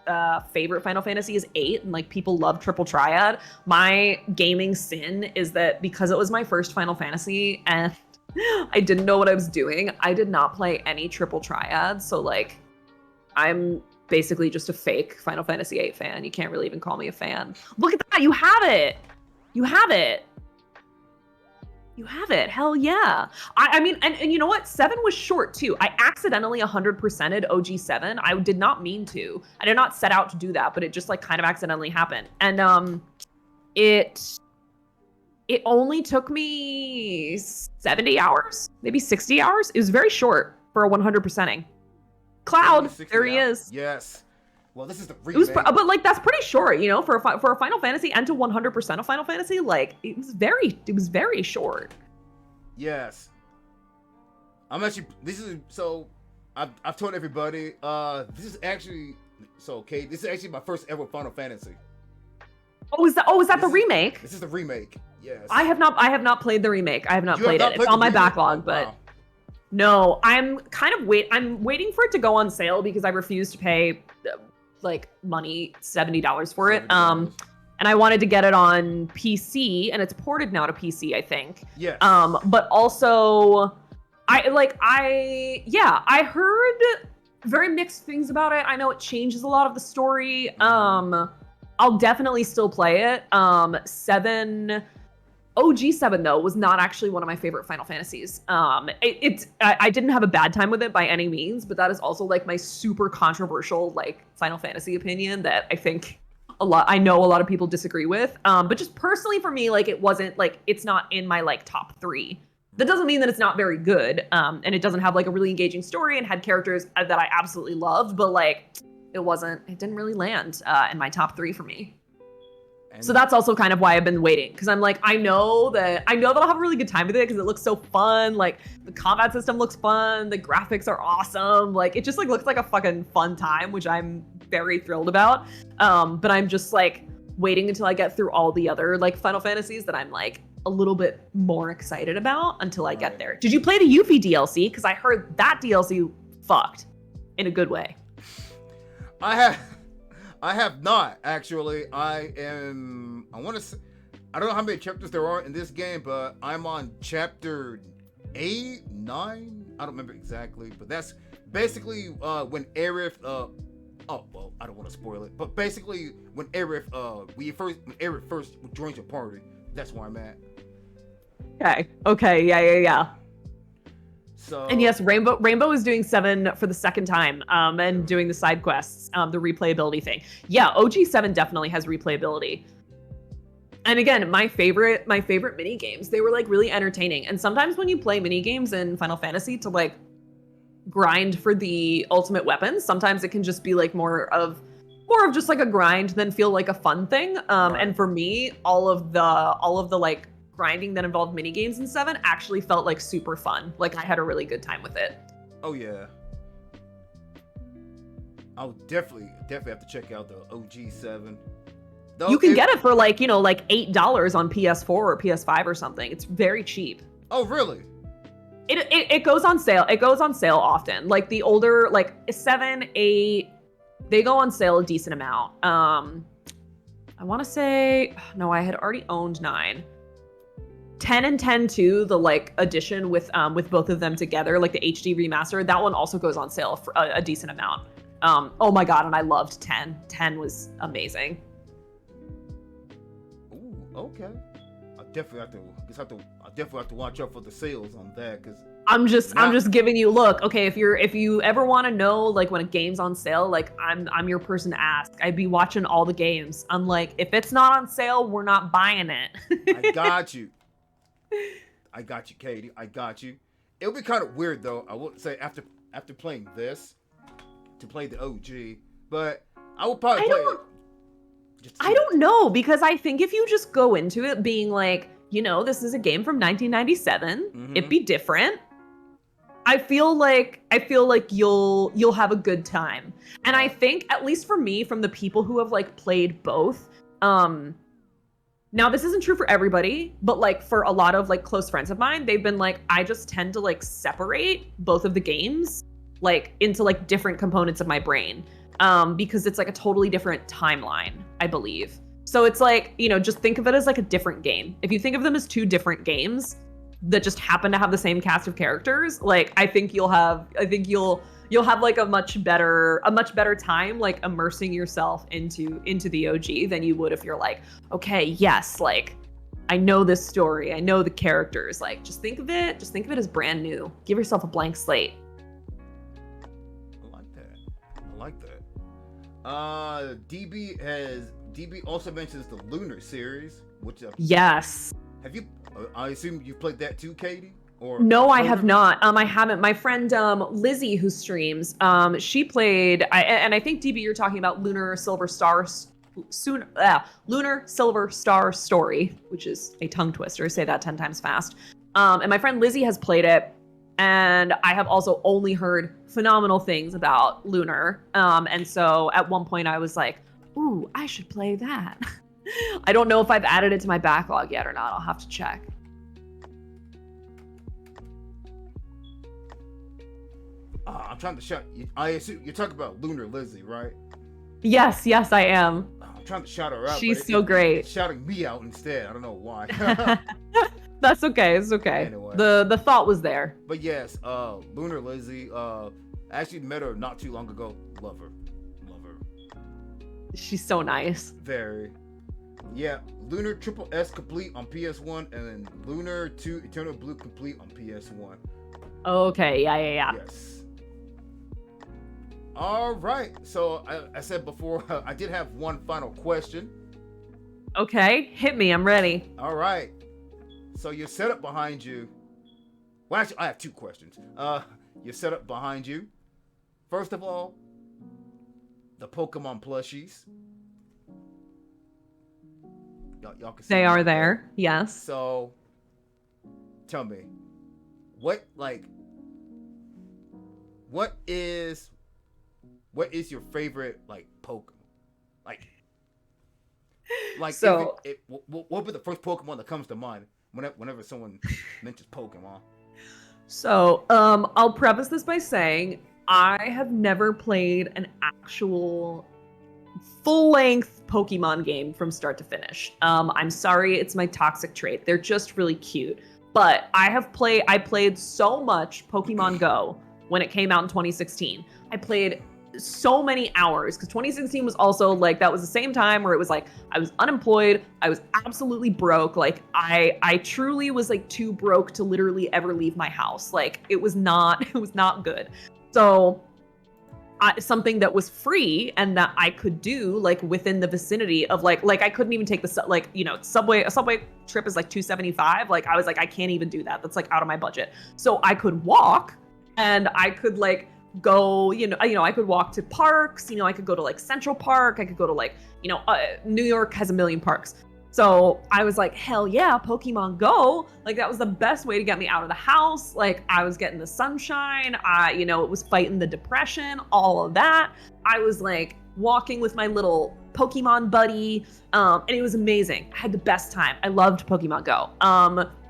favorite Final Fantasy is 8 and like people love Triple Triad. My gaming sin is that because it was my first Final Fantasy and I didn't know what I was doing, I did not play any Triple Triad. So like I'm basically just a fake Final Fantasy VIII fan. You can't really even call me a fan. Look at that, you have it! You have it! You have it, hell yeah. I mean, and you know what? 7 was short too. I accidentally 100%ed OG7. I did not mean to. I did not set out to do that, but it just like kind of accidentally happened. And it only took me 70 hours, maybe 60 hours. It was very short for a 100%ing. Cloud, there he is. Yes. Well, this is the remake. It was, but like that's pretty short, you know, for a Final Fantasy and to 100% of Final Fantasy, like it was very short. Yes. I'm actually. This is so. I've told everybody. This is actually so. Okay, this is actually my first ever Final Fantasy. Is that the remake? This is the remake. Yes. I have not played the remake. I have not played it. It's on my backlog, but. Wow. No, I'm waiting for it to go on sale because I refuse to pay like money, $70 for it. $70. And I wanted to get it on PC, and it's ported now to PC, I think. Yes. But also I heard very mixed things about it. I know it changes a lot of the story. I'll definitely still play it. OG7 though was not actually one of my favorite Final Fantasies. I didn't have a bad time with it by any means, but that is also like my super controversial like Final Fantasy opinion that I know a lot of people disagree with. But just personally for me, like it wasn't like it's not in my like top 3. That doesn't mean that it's not very good. And it doesn't have like a really engaging story and had characters that I absolutely loved, but like it didn't really land in my top 3 for me. So that's also kind of why I've been waiting, because I'm like, I know that I'll have a really good time with it because it looks so fun. Like the combat system looks fun, the graphics are awesome. Like it just like looks like a fucking fun time, which I'm very thrilled about. But I'm just like waiting until I get through all the other like Final Fantasies that I'm like a little bit more excited about until I get there. Did you play the Yuffie DLC? Because I heard that DLC fucked in a good way. I have not actually. I don't know how many chapters there are in this game, but I'm on chapter 8, 9. I don't remember exactly, but that's basically when Aerith. Oh well, I don't want to spoil it, but basically when Aerith first joins your party, that's where I'm at. Okay, yeah. So, and yes, Rainbow is doing 7 for the second time, and doing the side quests, the replayability thing. Yeah, OG7 definitely has replayability. And again, my favorite mini games, they were like really entertaining. And sometimes when you play mini games in Final Fantasy to like grind for the ultimate weapons, sometimes it can just be like more of just like a grind than feel like a fun thing. Right. And for me, all of the like grinding that involved mini games in 7 actually felt like super fun. Like I had a really good time with it. Oh yeah. I'll definitely have to check out the OG7. Though you can get it for like, you know, like $8 on PS4 or PS5 or something. It's very cheap. Oh really? It goes on sale. It goes on sale often. Like the older, like 7, 8, they go on sale a decent amount. I want to say, no, I had already owned 9. 10 and 10 too, the like edition with both of them together, like the HD remaster, that one also goes on sale for a decent amount. Oh my god, and I loved 10. 10 was amazing. Ooh, okay. I definitely have to watch out for the sales on that, because I'm just giving you, look, okay, if you ever want to know like when a game's on sale, like I'm your person to ask. I'd be watching all the games. I'm like, if it's not on sale, we're not buying it. I got you. I got you, Katie. I got you. It'll be kind of weird though, I would say, after playing this, to play the OG, but I will probably play it. I don't know, because I think if you just go into it being like, you know, this is a game from 1997, it'd be different. I feel like you'll have a good time. And I think, at least for me, from the people who have like played both, now this isn't true for everybody, but like for a lot of like close friends of mine, they've been like, I just tend to like separate both of the games like into like different components of my brain, because it's like a totally different timeline, I believe. So it's like, you know, just think of it as like a different game. If you think of them as 2 different games that just happen to have the same cast of characters, like I think you'll you'll have like a much better time like immersing yourself into the OG than you would if you're like, okay, yes, like I know this story, I know the characters. Like just think of it as brand new. Give yourself a blank slate. I like that. DB also mentions the Lunar series, which yes. Have you? I assume you've played that too, Katie. Or no, I have not. I haven't. My friend Lizzie, who streams, she played. And I think DB, you're talking about Lunar Silver Star Story, which is a tongue twister. Say that 10 times fast. And my friend Lizzie has played it, and I have also only heard phenomenal things about Lunar. And so at one point I was like, ooh, I should play that. I don't know if I've added it to my backlog yet or not. I'll have to check. I'm trying to shout. I assume you're talking about Lunar Lizzie, right? Yes, I am. I'm trying to shout her out. She's so great. It's shouting me out instead. I don't know why. That's okay. It's okay. Anyway. The thought was there. But yes, Lunar Lizzie. I actually met her not too long ago. Love her. She's so nice. Very. Yeah, Lunar Triple S complete on PS1, and then Lunar 2 Eternal Blue complete on PS1. Okay, yeah. Yes. All right. So I said before, I did have one final question. Okay, hit me. I'm ready. All right. So your setup behind you. Well, actually, I have two questions. Your setup behind you. First of all, the Pokemon plushies. Y'all can see they are right there. Yes. So, tell me, what is your favorite Pokemon? So what would be the first Pokemon that comes to mind whenever someone mentions Pokemon? So, I'll preface this by saying I have never played an actual full-length Pokemon game from start to finish. I'm sorry, it's my toxic trait. They're just really cute. But I played so much Pokemon Go when it came out in 2016. I played so many hours because 2016 was also that was the same time where it was I was unemployed, I was absolutely broke. I truly was too broke to literally ever leave my house. It was not good. So something that was free and that I could do within the vicinity of I couldn't even take the a subway trip is $275. I was I can't even do that. That's out of my budget. So I could walk and I could go, I could walk to parks, I could go to Central Park, I could go to New York has a million parks. So I was hell yeah, Pokemon Go. That was the best way to get me out of the house. I was getting the sunshine. It was fighting the depression, all of that. I was walking with my little Pokemon buddy. And it was amazing. I had the best time. I loved Pokemon Go.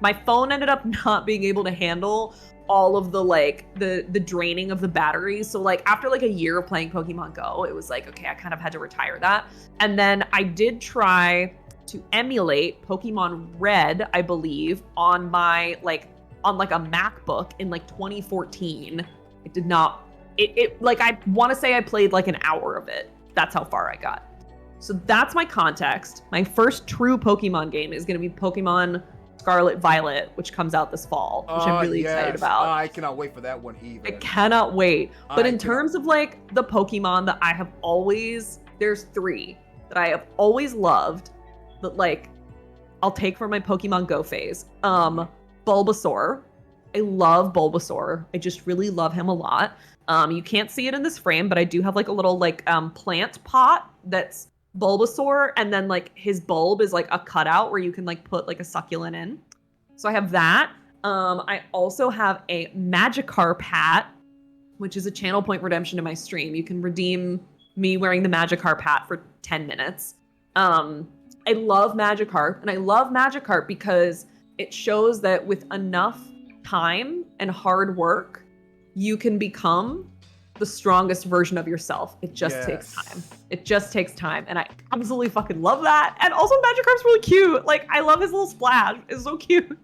My phone ended up not being able to handle all of the draining of the batteries. So after a year of playing Pokemon Go, it was okay, I kind of had to retire that. And then I did try to emulate Pokemon Red, I believe, on my on a MacBook in 2014. It did not. I want to say I played an hour of it. That's how far I got. So that's my context. My first true Pokemon game is going to be Pokemon Scarlet Violet, which comes out this fall, which I'm really excited about. I cannot wait for that one either. I cannot wait. But in terms of the Pokemon that I have always, there's 3 that I have always loved that I'll take for my Pokemon Go phase. Bulbasaur. I love Bulbasaur. I just really love him a lot. You can't see it in this frame, but I do have a little plant pot that's Bulbasaur, and then his bulb is a cutout where you can put a succulent in. So I have that. I also have a Magikarp hat, which is a channel point redemption in my stream. You can redeem me wearing the Magikarp hat for 10 minutes. I love Magikarp, and I love Magikarp because it shows that with enough time and hard work, you can become the strongest version of yourself. It just takes Yes. time. It just takes time. And I absolutely fucking love that. And also Magikarp's really cute. Like, I love his little splash. It's so cute.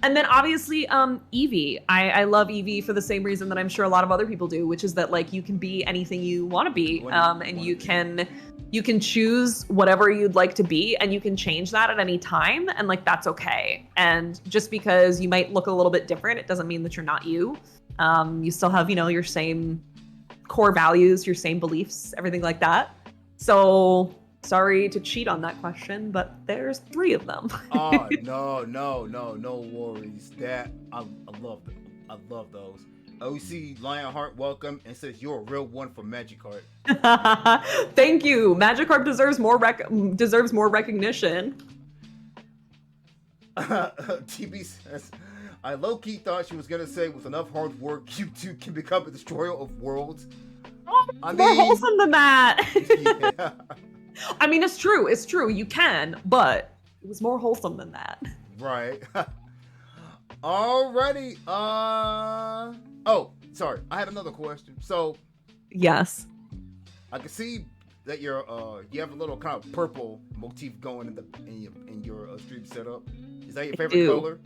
And then obviously, Eevee. I love Eevee for the same reason that I'm sure a lot of other people do, which is that like you can be anything you want to be. And you can choose whatever you'd like to be, and you can change that at any time, and like that's okay. And just because you might look a little bit different, it doesn't mean that you're not you. You still have, your same core values, your same beliefs, everything like that. So sorry to cheat on that question, but there's 3 of them. Oh, no worries. That I love them. I love those. OC Lionheart, welcome, and says you're a real one for Magikarp. Thank you. Magikarp deserves more recognition. TB says, I low-key thought she was gonna say, with enough hard work, you two can become a destroyer of worlds. I More mean, wholesome than that. yeah. I mean, it's true. It's true. You can, but it was more wholesome than that. Right. Alrighty. Oh, sorry. I had another question. So, Yes. I can see that you have a little kind of purple motif going in your stream setup. Is that your favorite do. color?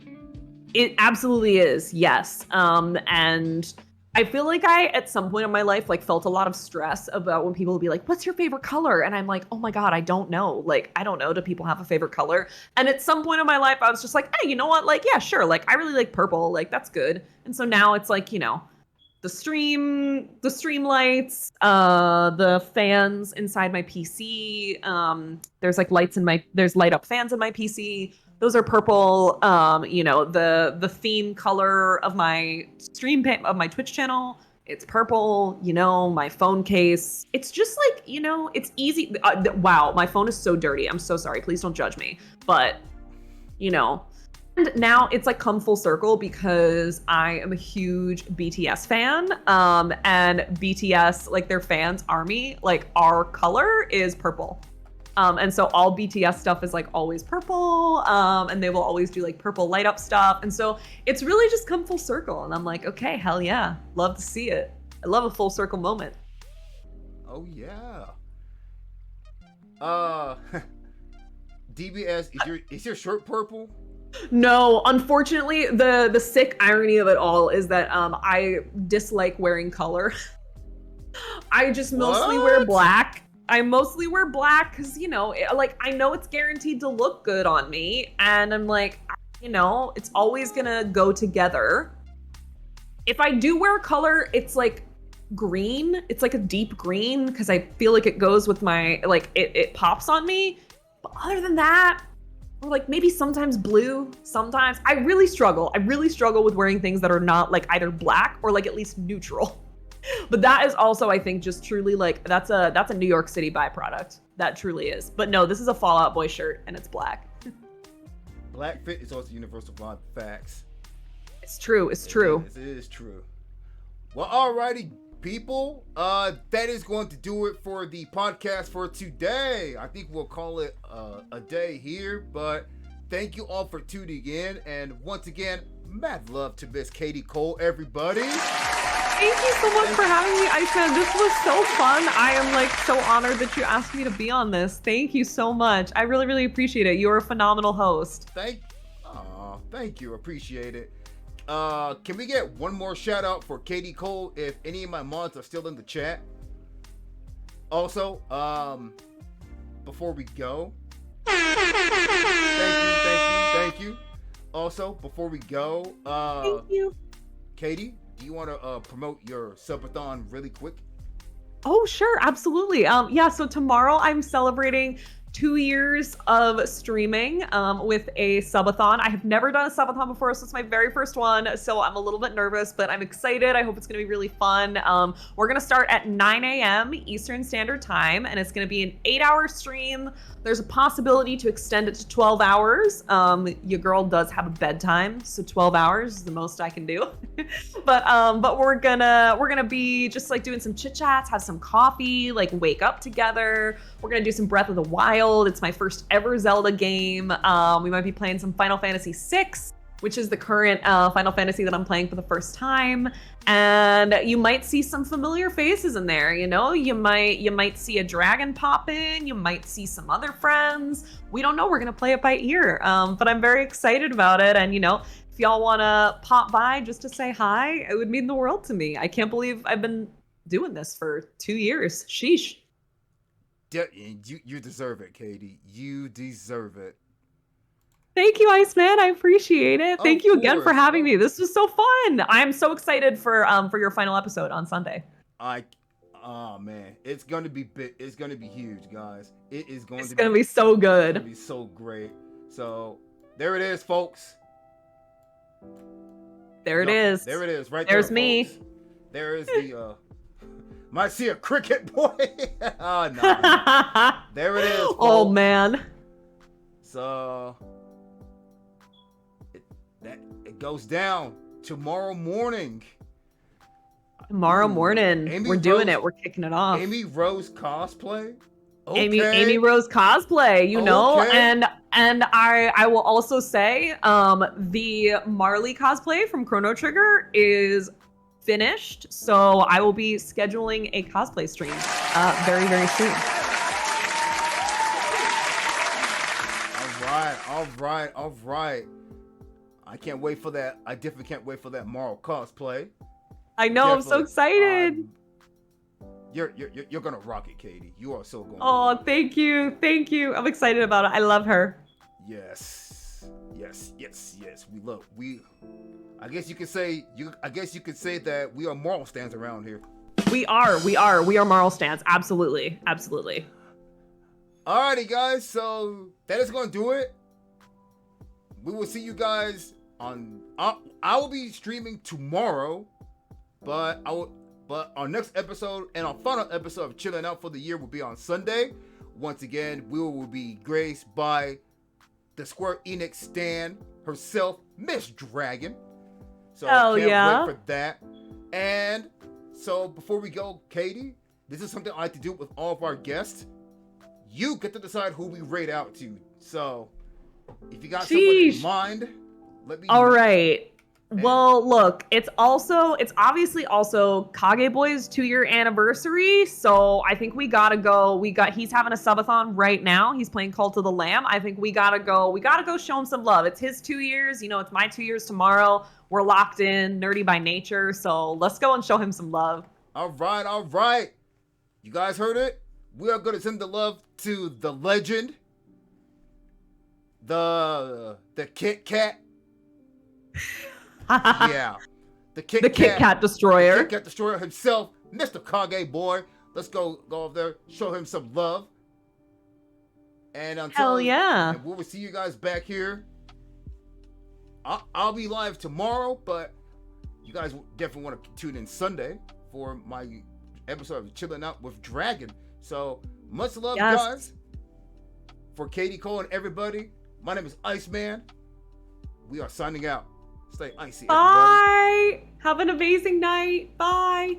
It absolutely is. Yes. And I feel like I, at some point in my life, like felt a lot of stress about when people would be like, what's your favorite color? And I'm like, oh my God, I don't know. Like, I don't know. Do people have a favorite color? And at some point in my life, I was just like, hey, you know what? Like, yeah, sure. Like, I really like purple. Like, that's good. And so now it's like, the stream lights, the fans inside my PC. There's like there's light up fans in my PC. Those are purple. The theme color of my of my Twitch channel, it's purple. My phone case, it's just like, it's easy. Wow, my phone is so dirty. I'm so sorry. Please don't judge me. But, and now it's like come full circle because I am a huge BTS fan. And BTS, like their fans army, like our color is purple. And so all BTS stuff is like always purple. And they will always do like purple light up stuff. And so it's really just come full circle. And I'm like, okay, hell yeah. Love to see it. I love a full circle moment. Oh yeah. DBS, is your shirt purple? No, unfortunately, the sick irony of it all is that I dislike wearing color. I just mostly wear black. I mostly wear black because, I know it's guaranteed to look good on me. And I'm like, it's always going to go together. If I do wear color, it's like green. It's like a deep green because I feel like it goes with my, like, it pops on me. But other than that, or like maybe sometimes blue, sometimes. I really struggle with wearing things that are not like either black or like at least neutral. But that is also, I think, just truly like that's a New York City byproduct. That truly is. But no, this is a Fall Out Boy shirt and it's black. Black fit is also universal blind facts. It's true. It's true. It is true. Well, alrighty, people. That is going to do it for the podcast for today. I think we'll call it a day here. But thank you all for tuning in. And once again, mad love to Miss Katie Cole, everybody. Thank you so much for having me, Aisha. This was so fun. I am like so honored that you asked me to be on this. Thank you so much. I really, really appreciate it. You're a phenomenal host. Thank you. Appreciate it. Can we get one more shout out for Katie Cole if any of my mods are still in the chat? Also, before we go, thank you. Also, before we go, thank you. Katie, do you want to promote your subathon really quick? Oh, sure. Absolutely. Yeah. So tomorrow I'm celebrating 2 years of streaming with a subathon. I have never done a subathon before, so it's my very first one. So I'm a little bit nervous, but I'm excited. I hope it's going to be really fun. We're going to start at 9 a.m. Eastern Standard Time, and it's going to be an 8-hour stream. There's a possibility to extend it to 12 hours. Your girl does have a bedtime, so 12 hours is the most I can do. but we're gonna be just like doing some chit chats, have some coffee, like wake up together. We're gonna do some Breath of the Wild. It's my first ever Zelda game. We might be playing some Final Fantasy VI. which is the current Final Fantasy that I'm playing for the first time. And you might see some familiar faces in there. You know, you might see a dragon pop in. You might see some other friends. We don't know. We're gonna play it by ear. But I'm very excited about it. And you know, if y'all wanna pop by just to say hi, it would mean the world to me. I can't believe I've been doing this for 2 years. Sheesh. You deserve it, Katie. You deserve it. Thank you, Iceman. I appreciate it. Thank you again for course. having me. This was so fun. I'm so excited for your final episode on Sunday. Oh man, it's gonna be big. It's gonna be huge, guys. It's gonna be so good. It's gonna be so great. So there it is, folks. There it is. There it is. Right There's there, me. folks. There is the might see a cricket boy. Oh no. There it is. Folks. Oh man. So it goes down tomorrow morning. Tomorrow morning, we're doing it. We're kicking it off. Amy Rose cosplay. Okay. Amy Rose cosplay, you know, and I will also say, the Marley cosplay from Chrono Trigger is finished, so I will be scheduling a cosplay stream very, very soon. All right. I can't wait for that. I definitely can't wait for that Marl cosplay. I know. Definitely. I'm so excited. You're gonna rock it, Katie. You are so going. Oh, thank you. I'm excited about it. I love her. Yes. I guess you could say that we are Marl stands around here. We are Marl stands. Absolutely. Alrighty, guys. So that is gonna do it. We will see you guys on. I will be streaming tomorrow, but our next episode and our final episode of Chillin' Out for the year will be on Sunday. Once again, we will be graced by the Square Enix stan herself, Miss Dragon. So Hell can't yeah. wait for that. And so before we go, Katie, this is something I like to do with all of our guests. You get to decide who we rate out to. So if you got someone in mind, let me know. All right. Well, look, it's obviously also Kage Boy's 2-year anniversary, so I think we gotta go. He's having a subathon right now. He's playing Cult of the Lamb. I think we gotta go show him some love. It's his 2 years, you know, it's my 2 years tomorrow. We're locked in, nerdy by nature, so let's go and show him some love. All right. You guys heard it? We are gonna send the love to the legend, the Kit Kat. Yeah, the Kit Kat destroyer. The Kit Kat destroyer himself, Mr. Kage Boy. Let's go over there, show him some love. And Hell yeah. And we will see you guys back here. I'll be live tomorrow, but you guys definitely want to tune in Sunday for my episode of Chillin' Out with Dragon. So much love, guys. For Katie Cole and everybody, my name is Iceman. We are signing out. Stay icy, everybody. Bye. Have an amazing night. Bye.